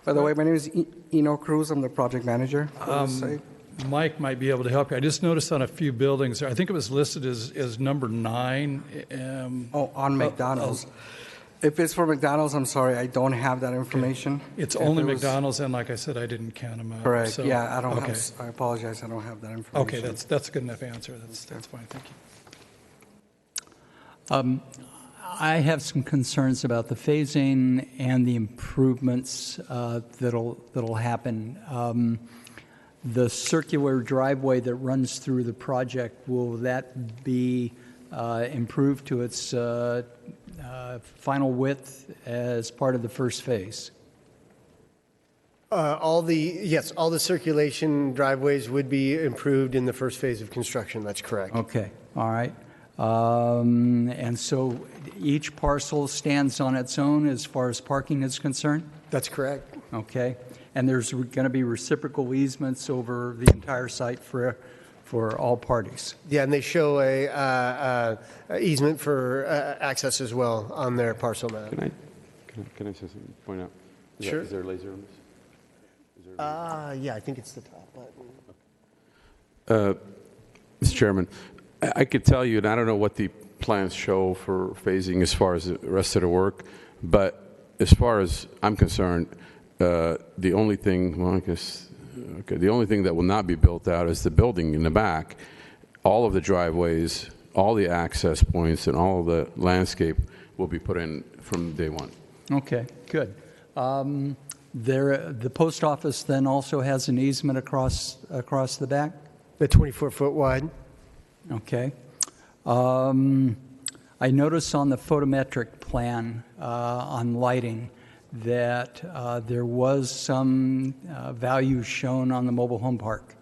S15: By the way, my name is Eno Cruz. I'm the project manager for this site.
S4: Mike might be able to help you. I just noticed on a few buildings, I think it was listed as number 9.
S15: On McDonald's. If it's for McDonald's, I'm sorry, I don't have that information.
S4: It's
S15: If
S4: only
S15: it was-
S4: McDonald's, and like I said, I didn't count them up.
S15: Correct,
S4: so-
S15: yeah, I don't
S4: okay.
S15: have, I apologize, I don't have that information.
S4: Okay, that's a good enough answer. That's fine, thank you.
S1: I have some concerns about the phasing and the improvements that'll happen. The circular driveway that runs through the project, will that be improved to its final width as part of the first phase?
S10: All the circulation driveways would be improved in the first phase of construction. That's correct.
S1: Okay, all right. And so each parcel stands on its own as far as parking is concerned?
S10: That's correct.
S1: Okay. And there's going to be reciprocal easements over the entire site for all parties?
S10: Yeah, and they show a easement for access as well on their parcel map.
S14: Can I say something, point out?
S10: Sure.
S14: Is there a laser on this?
S10: Yeah, I think it's the top button.
S14: Mr. Chairman, I could tell you, and I don't know what the plans show for phasing as far as the rest of the work, but as far as I'm concerned, the only thing, well, I guess, okay, the only thing that will not be built out is the building in the back. All of the driveways, all the access points, and all of the landscape will be put in from day one.
S1: Okay, good. The post office then also has an easement across the back?
S10: The 24-foot wide.
S1: Okay. I notice on the photometric plan on lighting that there was some value shown on the mobile home park.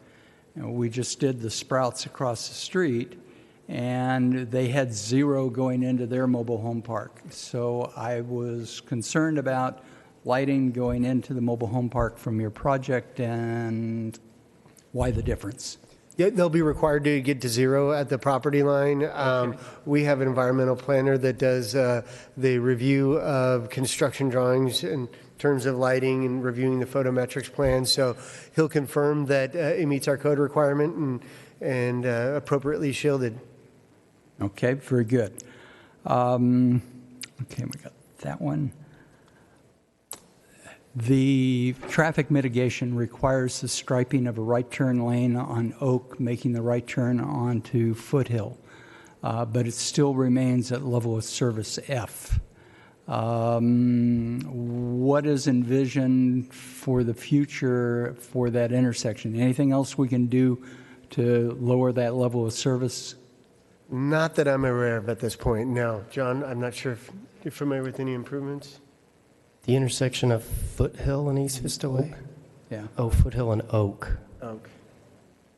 S1: You know, we just did the Sprouts across the street, and they had 0 going into their mobile home park. So I was concerned about lighting going into the mobile home park from your project, and why the difference?
S10: Yeah, they'll be required to get to 0 at the property line. We have an environmental planner that does the review of construction drawings in terms of lighting and reviewing the photometrics plan. So he'll confirm that it meets our code requirement and appropriately shielded.
S1: Okay, very good. Okay, we got that one. The traffic mitigation requires the striping of a right turn lane on Oak, making the right turn onto Foothill, but it still remains at level of service F. What is envisioned for the future for that intersection? Anything else we can do to lower that level of service?
S10: Not that I'm aware of at this point, no. John, I'm not sure if you're familiar with any improvements.
S3: The intersection of Foothill and East Vista Way?
S1: Yeah.
S3: Oh, Foothill and Oak.
S10: Oak.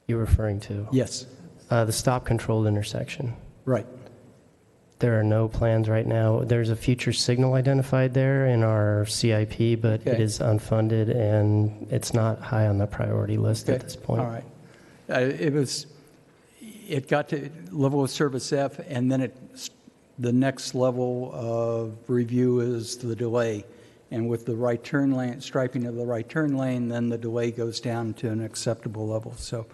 S3: You're referring to?
S1: Yes.
S3: The stop-controlled intersection.
S1: Right.
S3: There are no plans right now. There's a future signal identified there in our CIP, but
S1: Okay.
S3: it is unfunded, and it's not high on the priority list at this point.
S1: All right. It got to level of service F, and then the next level of review is the delay. And with the right turn lane, striping of the right turn lane, then the delay goes down to an acceptable level. So,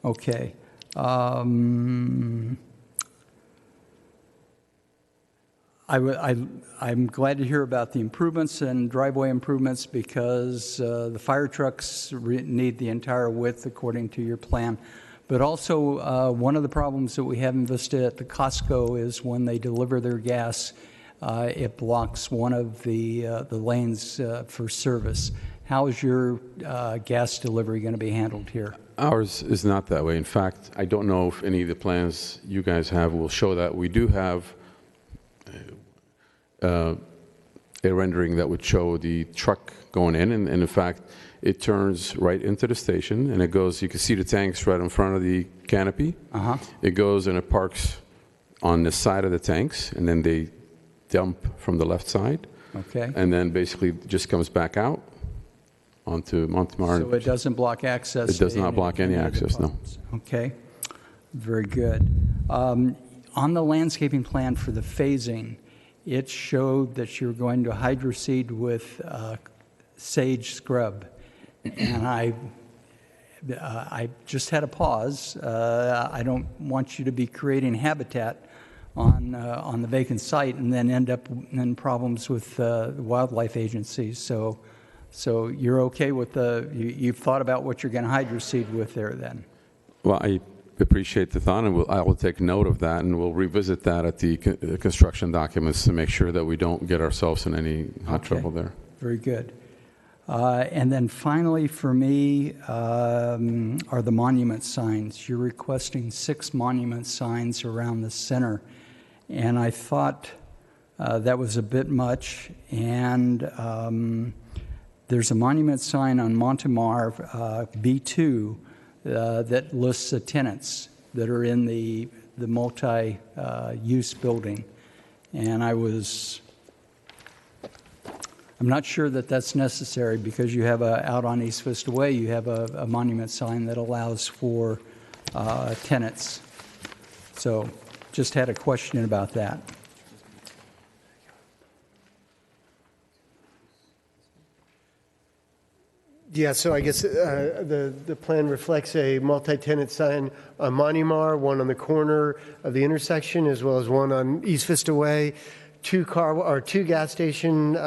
S1: okay. I'm glad to hear about the improvements and driveway improvements because the fire trucks need the entire width according to your plan. But also, one of the problems that we have in Vista at the Costco is when they deliver their gas, it blocks one of the lanes for service. How is your gas delivery going to be handled here?
S14: Ours is not that way. In fact, I don't know if any of the plans you guys have will show that. We do have a rendering that would show the truck going in, and in fact, it turns right into the station, and it goes, you can see the tanks right in front of the canopy. It goes and it parks on the side of the tanks, and then they dump from the left side.
S1: Okay.
S14: And then basically just comes back out onto Martin.
S1: So it doesn't block access?
S14: It does
S1: to
S14: not block any
S1: of the
S14: access, no.
S1: pumps. Okay. Very good. On the landscaping plan for the phasing, it showed that you're going to hydroseed with sage scrub. And I just had a pause. I don't want you to be creating habitat on the vacant site and then end up in problems with wildlife agencies. So you're okay with you've thought about what you're going to hide your seed with there then?
S14: Well, I appreciate the thought, and I will take note of that, and we'll revisit that at the construction documents to make sure that we don't get ourselves in any hot trouble there.
S1: Very good. And then finally for me are the monument signs. You're requesting 6 monument signs around the center, and I thought that was a bit much. And there's a monument sign on Montemar B2 that lists the tenants that are in the multi-use building. And I'm not sure that that's necessary because you have out on East Vista Way, you have a monument sign that allows for tenants. So just had a question about that.
S10: Yeah, so I guess the plan reflects a multi-tenant sign on Monumar, one on the corner of the intersection, as well as one on East Vista Way, 2 gas station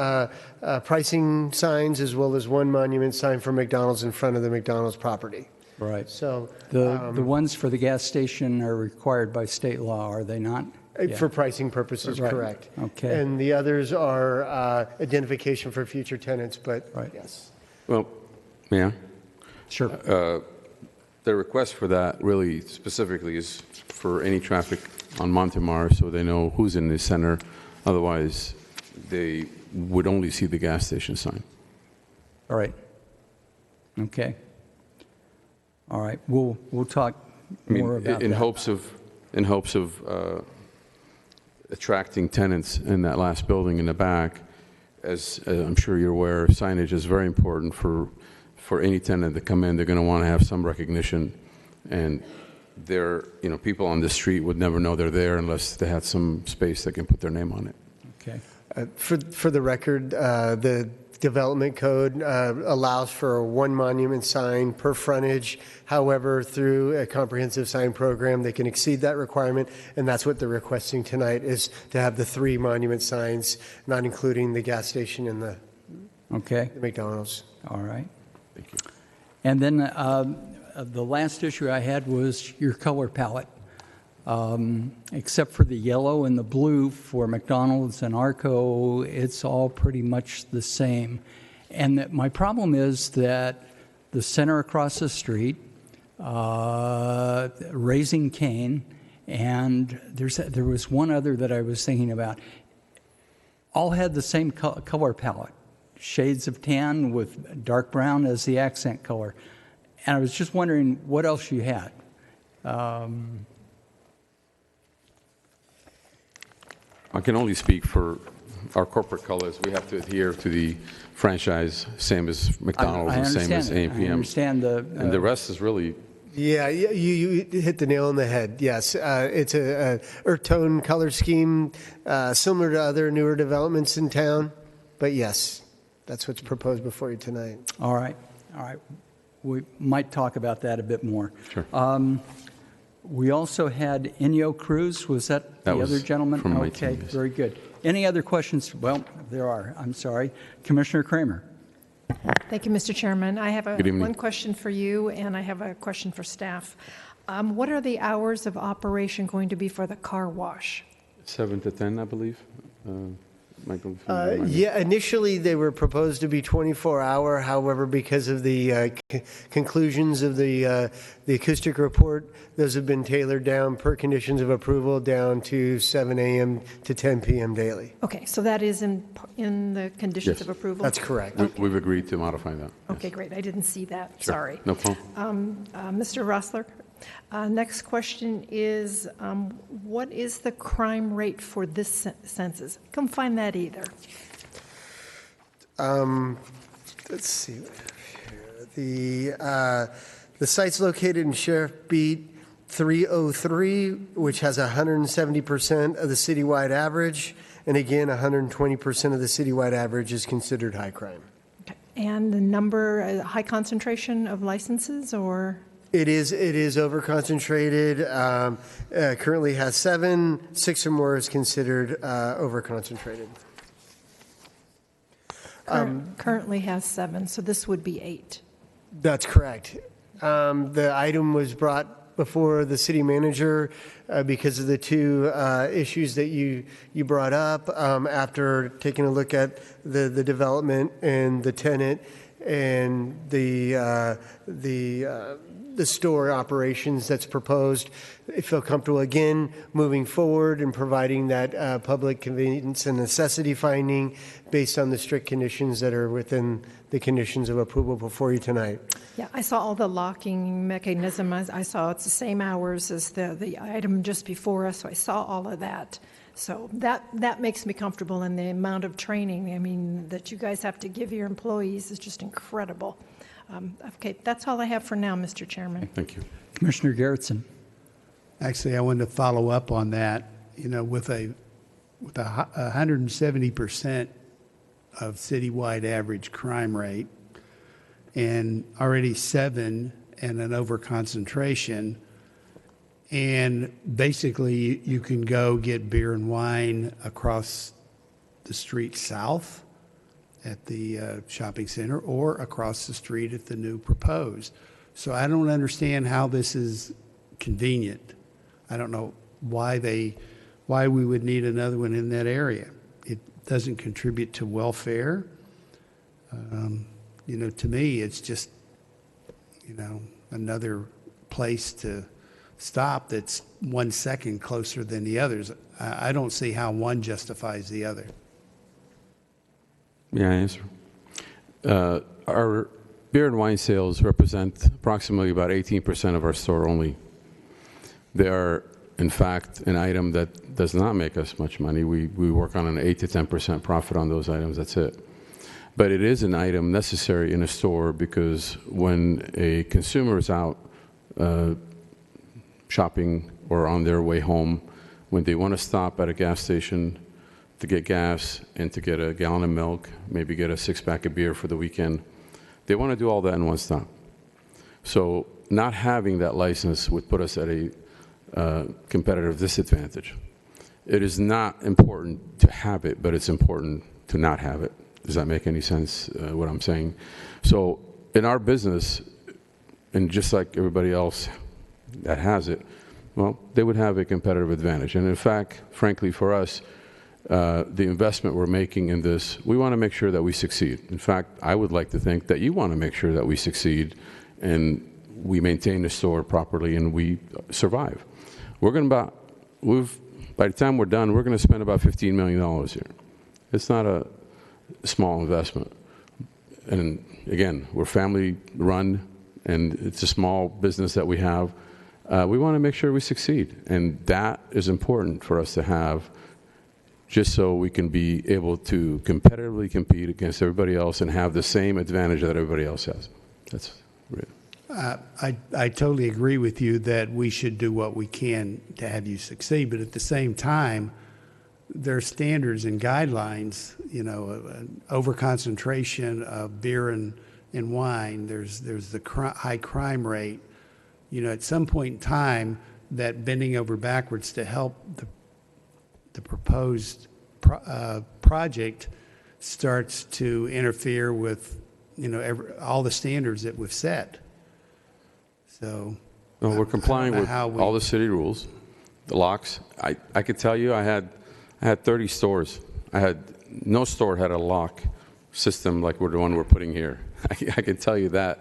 S10: pricing signs, as well as 1 monument sign for McDonald's in front of the McDonald's property.
S1: Right.
S10: So
S1: the ones for the gas station are required by state law, are they not?
S10: For pricing purposes,
S1: Right.
S10: correct.
S1: Okay.
S10: And the others are identification for future tenants, but
S1: Right.
S10: yes.
S14: Well, yeah.
S1: Sure.
S14: The request for that really specifically is for any traffic on Montemar, so they know who's in the center. Otherwise, they would only see the gas station sign.
S1: All right. Okay. All right. We'll talk more about
S14: in
S1: that.
S14: hopes of attracting tenants in that last building in the back. As I'm sure you're aware, signage is very important for any tenant to come in. They're going to want to have some recognition, and people on the street would never know they're there unless they had some space that can put their name on it.
S1: Okay.
S10: For the record, the development code allows for 1 monument sign per frontage. However, through a comprehensive sign program, they can exceed that requirement, and that's what they're requesting tonight, is to have the 3 monument signs, not including the gas station and the McDonald's.
S1: All right. Thank you. And then the last issue I had was your color palette. Except for the yellow and the blue for McDonald's and Arco, it's all pretty much the same. And my problem is that the center across the street, Raising Cane, and there was one other that I was thinking about, all had the same color palette, shades of tan with dark brown as the accent color. And I was just wondering what else you had.
S14: I can only speak for our corporate colors. We have to adhere to the franchise, same as McDonald's and same as AMPM.
S1: I understand
S14: and the rest is really...
S10: Yeah, you hit the nail on the head. Yes, it's a earth tone color scheme similar to other newer developments in town. But yes, that's what's proposed before you tonight.
S1: All right. We might talk about that a bit more.
S14: Sure.
S1: We also had Inyo Cruz. Was that the other gentleman?
S14: From my
S1: okay,
S14: team, yes.
S1: Very good. Any other questions? Well, there are. I'm sorry. Commissioner Kramer.
S2: Thank you, Mr. Chairman. I have
S14: Good evening.
S2: one question for you, and I have a question for staff. What are the hours of operation going to be for the car wash?
S14: 7 to 10, I believe. Michael?
S10: Yeah, initially they were proposed to be 24-hour. However, because of the conclusions of the acoustic report, those have been tailored down per conditions of approval down to 7 a.m. to 10 p.m. daily.
S2: Okay, so that is in the conditions
S14: Yes.
S2: of approval?
S10: That's correct.
S14: We've agreed to modify that.
S2: Okay, great. I didn't see that.
S14: Sure.
S2: Sorry.
S14: No problem.
S2: Mr. Rossler, next question is, what is the crime rate for this census? I couldn't find that either.
S10: Let's see. The site's located in Sheriff Beat 303, which has 170% of the citywide average. And again, 120% of the citywide average is considered high crime.
S2: Okay. And the number, high concentration of licenses, or?
S10: It is over-concentrated. Currently has 7. 6 or more is considered over-concentrated.
S2: Currently has 7, so this would be 8.
S10: That's correct. The item was brought before the city manager because of the 2 issues that you brought up. After taking a look at the development and the tenant and the store operations that's proposed, I feel comfortable again moving forward and providing that public convenience and necessity finding based on the strict conditions that are within the conditions of approval before you tonight.
S2: Yeah, I saw all the locking mechanism. I saw it's the same hours as the item just before us, so I saw all of that. So that makes me comfortable, and the amount of training, I mean, that you guys have to give your employees is just incredible. Okay, that's all I have for now, Mr. Chairman.
S14: Thank you.
S1: Commissioner Garrettson.
S9: Actually, I wanted to follow up on that. You know, with a 170% of citywide average crime rate and already 7 and an overconcentration, and basically you can go get beer and wine across the street south at the shopping center or across the street at the new proposed. So I don't understand how this is convenient. I don't know why we would need another one in that area. It doesn't contribute to welfare. You know, to me, it's just, you know, another place to stop that's 1 second closer than the others. I don't see how one justifies the other.
S14: May I answer? Our beer and wine sales represent approximately about 18% of our store only. They are, in fact, an item that does not make us much money. We work on an 8 to 10% profit on those items, that's it. But it is an item necessary in a store because when a consumer is out shopping or on their way home, when they want to stop at a gas station to get gas and to get a gallon of milk, maybe get a 6-pack of beer for the weekend, they want to do all that in one stop. So not having that license would put us at a competitive disadvantage. It is not important to have it, but it's important to not have it. Does that make any sense, what I'm saying? So in our business, and just like everybody else that has it, well, they would have a competitive advantage. And in fact, frankly, for us, the investment we're making in this, we want to make sure that we succeed. In fact, I would like to think that you want to make sure that we succeed and we maintain the store properly and we survive. We're going to by the time we're done, we're going to spend about $15 million here. It's not a small investment. And again, we're family run and it's a small business that we have. We want to make sure we succeed. And that is important for us to have just so we can be able to competitively compete against everybody else and have the same advantage that everybody else has. That's it.
S9: I totally agree with you that we should do what we can to have you succeed, but at the same time, there are standards and guidelines, you know, over-concentration of beer and wine, there's the high crime rate. You know, at some point in time, that bending over backwards to help the proposed project starts to interfere with, you know, all the standards that we've set. So,
S14: no, we're complying with all the city rules, the locks. I could tell you, I had 30 stores. No store had a lock system like the one we're putting here. I can tell you that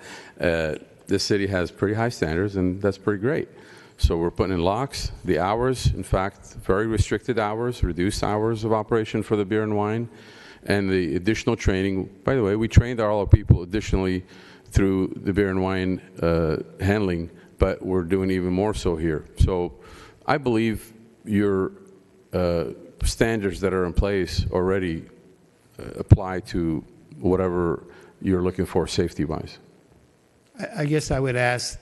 S14: this city has pretty high standards, and that's pretty great. So we're putting in locks. The hours, in fact, very restricted hours, reduced hours of operation for the beer and wine, and the additional training. By the way, we trained all our people additionally through the beer and wine handling, but we're doing even more so here. So I believe your standards that are in place already apply to whatever you're looking for safety-wise.
S9: I guess I would ask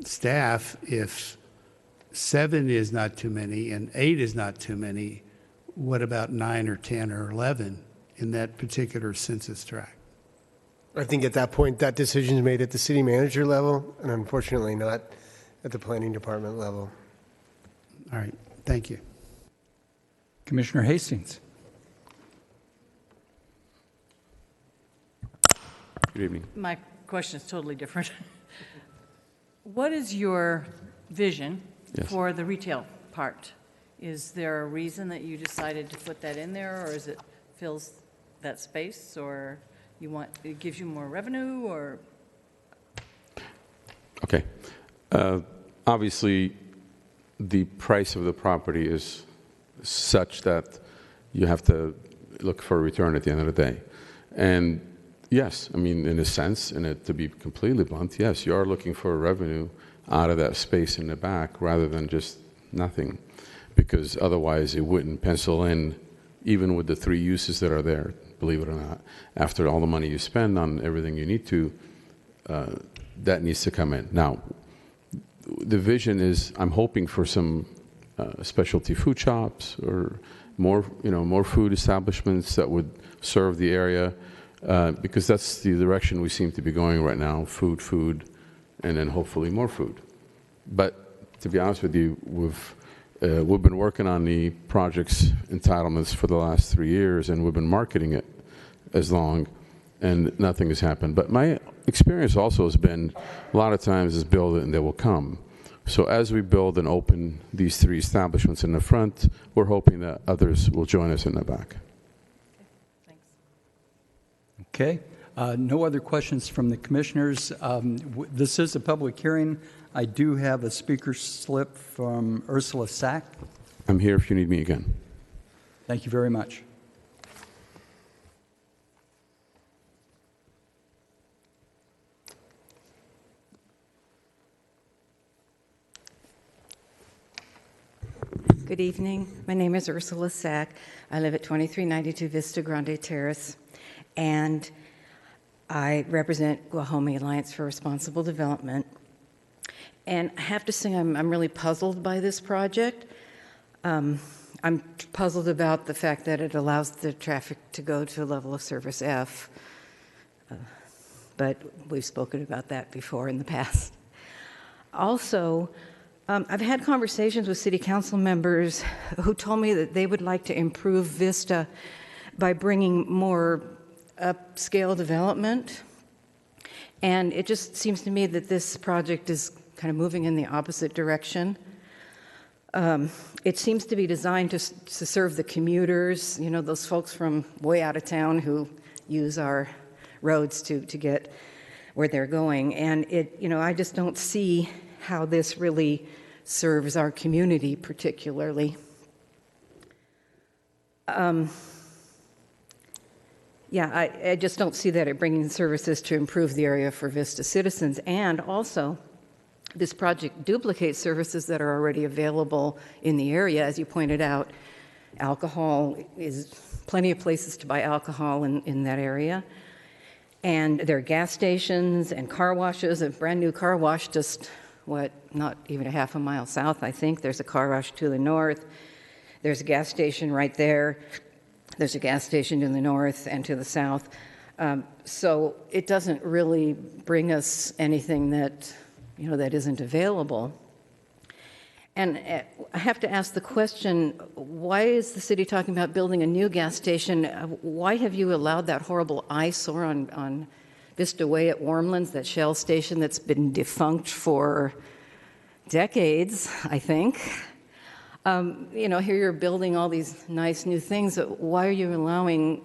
S9: staff if 7 is not too many and 8 is not too many, what about 9 or 10 or 11 in that particular census tract?
S10: I think at that point, that decision is made at the city manager level, and unfortunately not at the planning department level.
S9: All right, thank you.
S1: Commissioner Hastings.
S14: Good evening.
S5: My question is totally different. What is your vision
S14: Yes.
S5: for the retail part? Is there a reason that you decided to put that in there, or is it fills that space, or it gives you more revenue, or?
S14: Okay. Obviously, the price of the property is such that you have to look for a return at the end of the day. And yes, I mean, in a sense, to be completely blunt, yes, you are looking for a revenue out of that space in the back rather than just nothing, because otherwise it wouldn't pencil in, even with the 3 uses that are there, believe it or not. After all the money you spend on everything you need to, that needs to come in. Now, the vision is I'm hoping for some specialty food shops or more food establishments that would serve the area, because that's the direction we seem to be going right now, food, and then hopefully more food. But to be honest with you, we've been working on the project's entitlements for the last 3 years, and we've been marketing it as long, and nothing has happened. But my experience also has been a lot of times is build it and they will come. So as we build and open these 3 establishments in the front, we're hoping that others will join us in the back.
S1: Okay. No other questions from the commissioners. This is a public hearing. I do have a speaker slip from Ursula Sack.
S14: I'm here if you need me again.
S1: Thank you very much.
S16: Good evening. My name is Ursula Sack. I live at 2392 Vista Grande Terrace, and I represent Guajome Alliance for Responsible Development. And I have to say I'm really puzzled by this project. I'm puzzled about the fact that it allows the traffic to go to a level of service F, but we've spoken about that before in the past. Also, I've had conversations with city council members who told me that they would like to improve Vista by bringing more upscale development. And it just seems to me that this project is kind of moving in the opposite direction. It seems to be designed to serve the commuters, those folks from way out of town who use our roads to get where they're going. And I just don't see how this really serves our community particularly. I just don't see that it bringing services to improve the area for Vista citizens. And also, this project duplicates services that are already available in the area. As you pointed out, alcohol is plenty of places to buy alcohol in that area. And there are gas stations and car washes, a brand new car wash just, not even a half a mile south, I think. There's a car wash to the north. There's a gas station right there. There's a gas station to the north and to the south. So it doesn't really bring us anything that, that isn't available. And I have to ask the question, why is the city talking about building a new gas station? Why have you allowed that horrible eyesore on Vista Way at Warmlands, that Shell station that's been defunct for decades, I think? Here you're building all these nice new things. Why are you allowing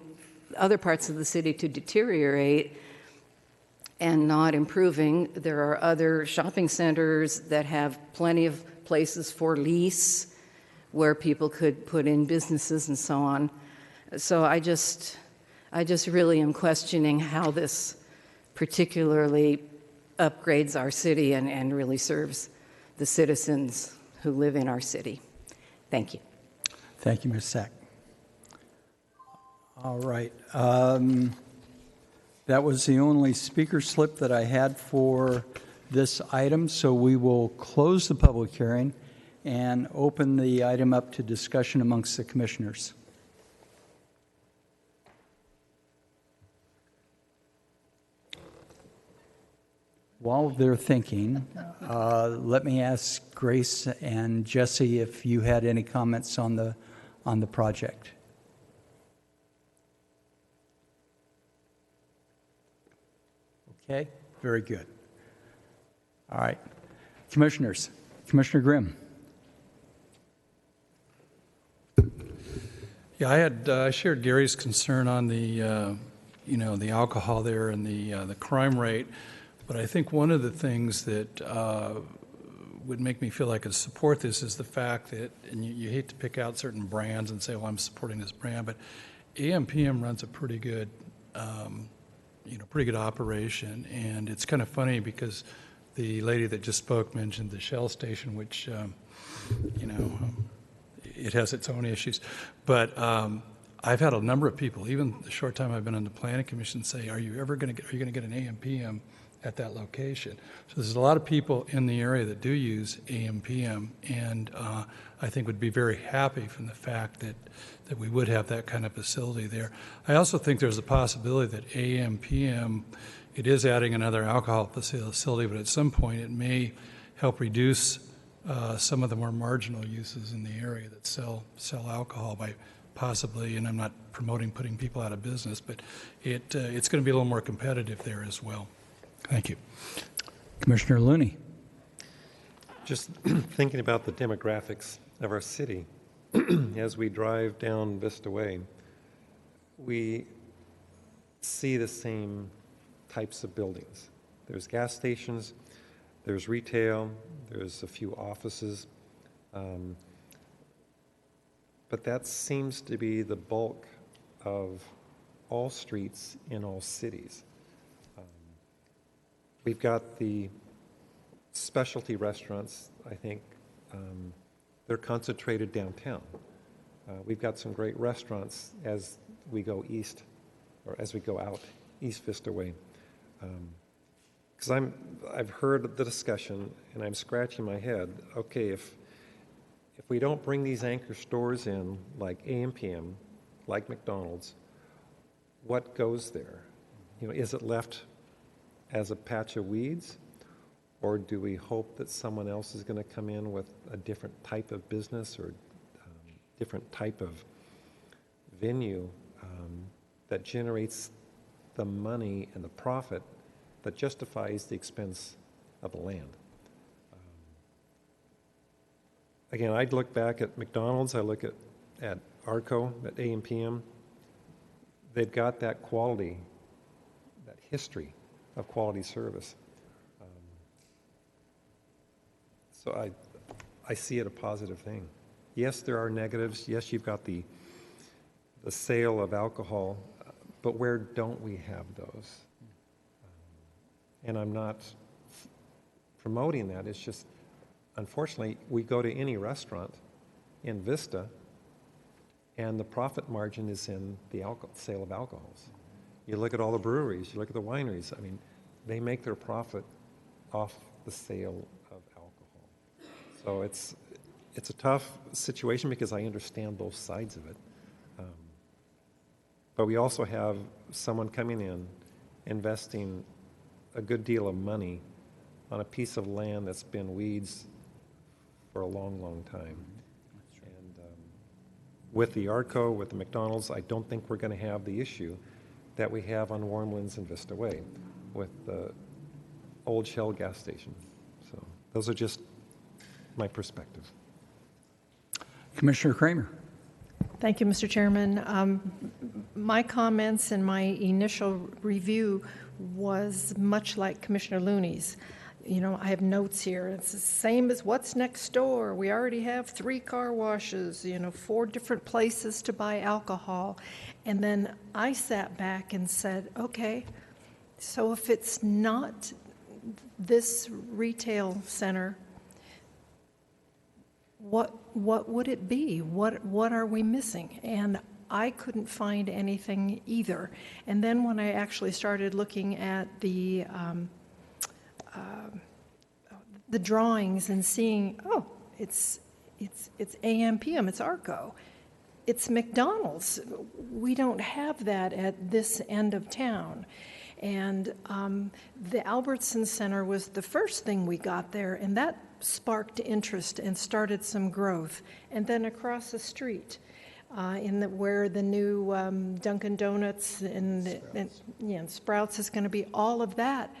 S16: other parts of the city to deteriorate and not improving? There are other shopping centers that have plenty of places for lease where people could put in businesses and so on. So I just really am questioning how this particularly upgrades our city and really serves the citizens who live in our city. Thank you.
S1: Thank you, Ms. Sack. All right. That was the only speaker slip that I had for this item, so we will close the public hearing and open the item up to discussion amongst the commissioners. while they're thinking, let me ask Grace and Jesse if you had any comments on the project. Okay, very good. All right. Commissioners, Commissioner Grimm.
S4: Yeah, I shared Gary's concern on the, the alcohol there and the crime rate. But I think one of the things that would make me feel like I could support this is the fact that, and you hate to pick out certain brands and say, well, I'm supporting this brand, but AMPM runs a pretty good, pretty good operation. And it's kind of funny because the lady that just spoke mentioned the Shell station, which, it has its own issues. But I've had a number of people, even the short time I've been on the Planning Commission, say, are you going to get an AMPM at that location? So there's a lot of people in the area that do use AMPM, and I think would be very happy from the fact that we would have that kind of facility there. I also think there's a possibility that AMPM, it is adding another alcohol facility, but at some point it may help reduce some of the more marginal uses in the area that sell alcohol by possibly, and I'm not promoting putting people out of business, but it's going to be a little more competitive there as well. Thank you.
S1: Commissioner Looney.
S8: Just thinking about the demographics of our city, as we drive down Vista Way, we see the same types of buildings. There's gas stations, there's retail, there's a few offices, but that seems to be the bulk of all streets in all cities. We've got the specialty restaurants, I think, they're concentrated downtown. We've got some great restaurants as we go east, or as we go out East Vista Way. Because I've heard the discussion, and I'm scratching my head. Okay, if we don't bring these anchor stores in, like AMPM, like McDonald's, what goes there? Is it left as a patch of weeds, or do we hope that someone else is going to come in with a different type of business or different type of venue that generates the money and the profit that justifies the expense of the land? Again, I'd look back at McDonald's, I look at Arco, at AMPM. They've got that quality, that history of quality service. So I see it a positive thing. Yes, there are negatives. Yes, you've got the sale of alcohol, but where don't we have those? And I'm not promoting that. It's just, unfortunately, we go to any restaurant in Vista, and the profit margin is in the sale of alcohols. You look at all the breweries, you look at the wineries, I mean, they make their profit off the sale of alcohol. So it's a tough situation because I understand both sides of it. But we also have someone coming in, investing a good deal of money on a piece of land that's been weeds for a long, long time. And with the Arco, with the McDonald's, I don't think we're going to have the issue that we have on Warmlands and Vista Way with the old Shell gas station. So those are just my perspective.
S1: Commissioner Kramer.
S2: Thank you, Mr. Chairman. My comments and my initial review was much like Commissioner Looney's. I have notes here. It's the same as what's next door. We already have 3 car washes, 4 different places to buy alcohol. And then I sat back and said, okay, so if it's not this retail center, what would it be? What are we missing? And I couldn't find anything either. And then when I actually started looking at the drawings and seeing, oh, it's AMPM, it's Arco, it's McDonald's. We don't have that at this end of town. And the Albertson Center was the first thing we got there, and that sparked interest and started some growth. And then across the street, where the new Dunkin' Donuts and Sprouts is going to be, all of that,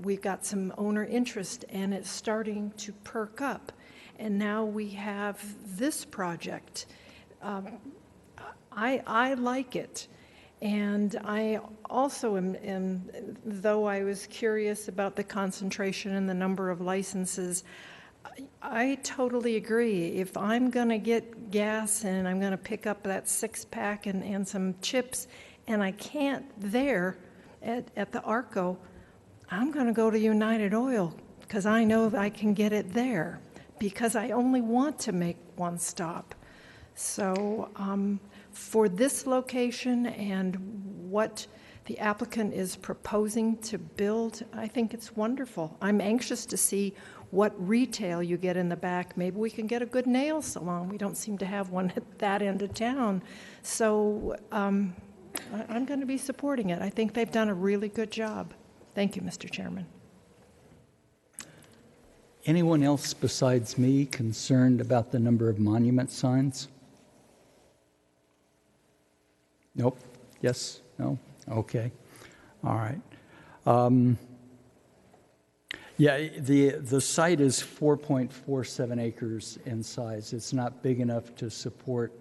S2: we've got some owner interest, and it's starting to perk up. And now we have this project. I like it. And I also am, though I was curious about the concentration and the number of licenses, I totally agree. If I'm going to get gas and I'm going to pick up that 6-pack and some chips, and I can't there at the ARCO, I'm going to go to United Oil because I know that I can get it there because I only want to make one stop. So for this location and what the applicant is proposing to build, I think it's wonderful. I'm anxious to see what retail you get in the back. Maybe we can get a good nail salon. We don't seem to have one at that end of town. So I'm going to be supporting it. I think they've done a really good job. Thank you, Mr. Chairman.
S1: Anyone else besides me concerned about the number of monument signs? Nope. Yes? No? Okay. All right. Yeah, the site is 4.47 acres in size. It's not big enough to support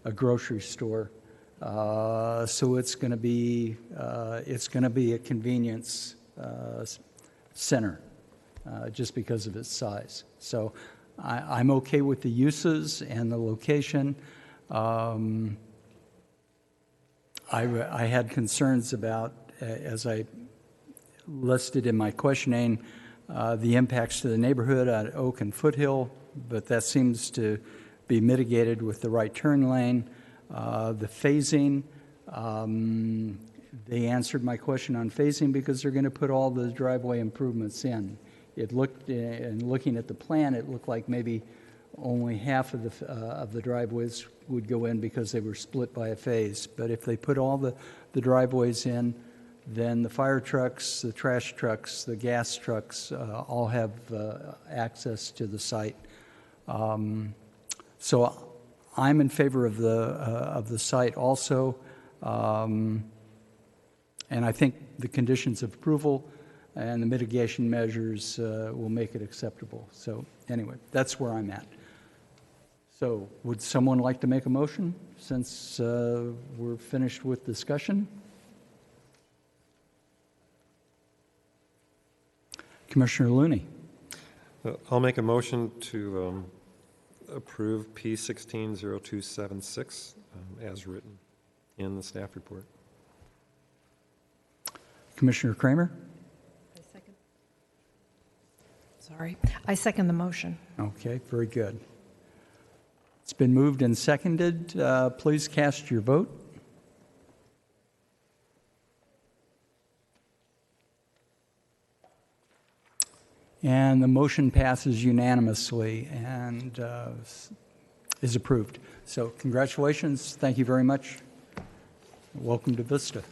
S1: a grocery store, so it's going to be a convenience center just because of its size. So I'm okay with the uses and the location. I had concerns about, as I listed in my questioning, the impacts to the neighborhood at Oak and Foothill, but that seems to be mitigated with the right turn lane. The phasing, they answered my question on phasing because they're going to put all the driveway improvements in. It looked, and looking at the plan, it looked like maybe only half of the driveways would go in because they were split by a phase. But if they put all the driveways in, then the fire trucks, the trash trucks, the gas trucks all have access to the site. So I'm in favor of the site also, and I think the conditions of approval and the mitigation measures will make it acceptable. So anyway, that's where I'm at. So would someone like to make a motion since we're finished with discussion? Commissioner Looney.
S8: I'll make a motion to approve P160276 as written in the staff report.
S1: Commissioner Kramer?
S2: Sorry. I second the motion.
S1: Okay, very good. It's been moved and seconded. Please cast your vote. And the motion passes unanimously and is approved. So congratulations. Thank you very much. Welcome to Vista.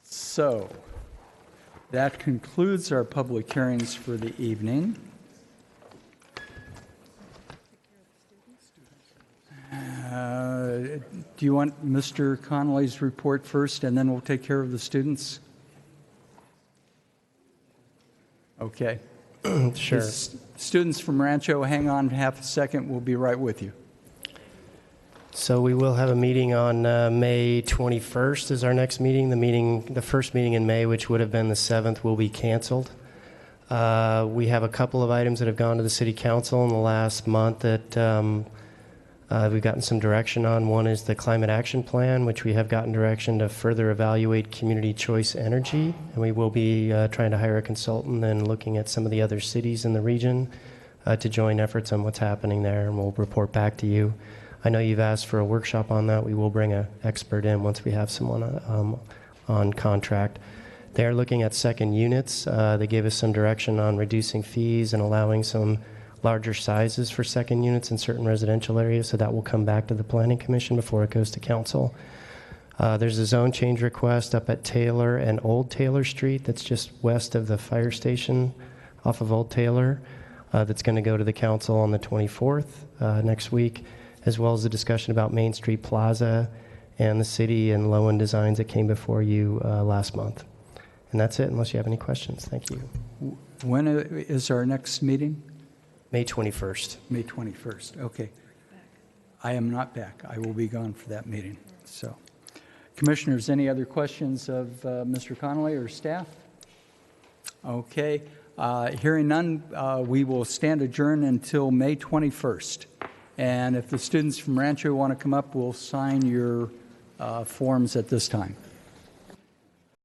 S1: So that concludes our public hearings for the evening. Do you want Mr. Connolly's report first, and then we'll take care of the students? Okay.
S3: Sure.
S1: Students from Rancho, hang on half a second. We'll be right with you.
S3: So we will have a meeting on May 21st is our next meeting. The first meeting in May, which would have been the 7th, will be canceled. We have a couple of items that have gone to the City Council in the last month that we've gotten some direction on. One is the Climate Action Plan, which we have gotten direction to further evaluate community choice energy. And we will be trying to hire a consultant and looking at some of the other cities in the region to join efforts on what's happening there, and we'll report back to you. I know you've asked for a workshop on that. We will bring an expert in once we have someone on contract. They're looking at second units. They gave us some direction on reducing fees and allowing some larger sizes for second units in certain residential areas, so that will come back to the Planning Commission before it goes to Council. There's a zone change request up at Taylor and Old Taylor Street that's just west of the fire station off of Old Taylor that's going to go to the council on the 24th next week, as well as a discussion about Main Street Plaza and the city and Lowen Designs that came before you last month. And that's it, unless you have any questions. Thank you.
S1: When is our next meeting?
S3: May 21st.
S1: May 21st, okay. I am not back. I will be gone for that meeting. So, Commissioners, any other questions of Mr. Connolly or staff? Okay. Hearing none, we will stand adjourned until May 21st. And if the students from Rancho want to come up, we'll sign your forms at this time.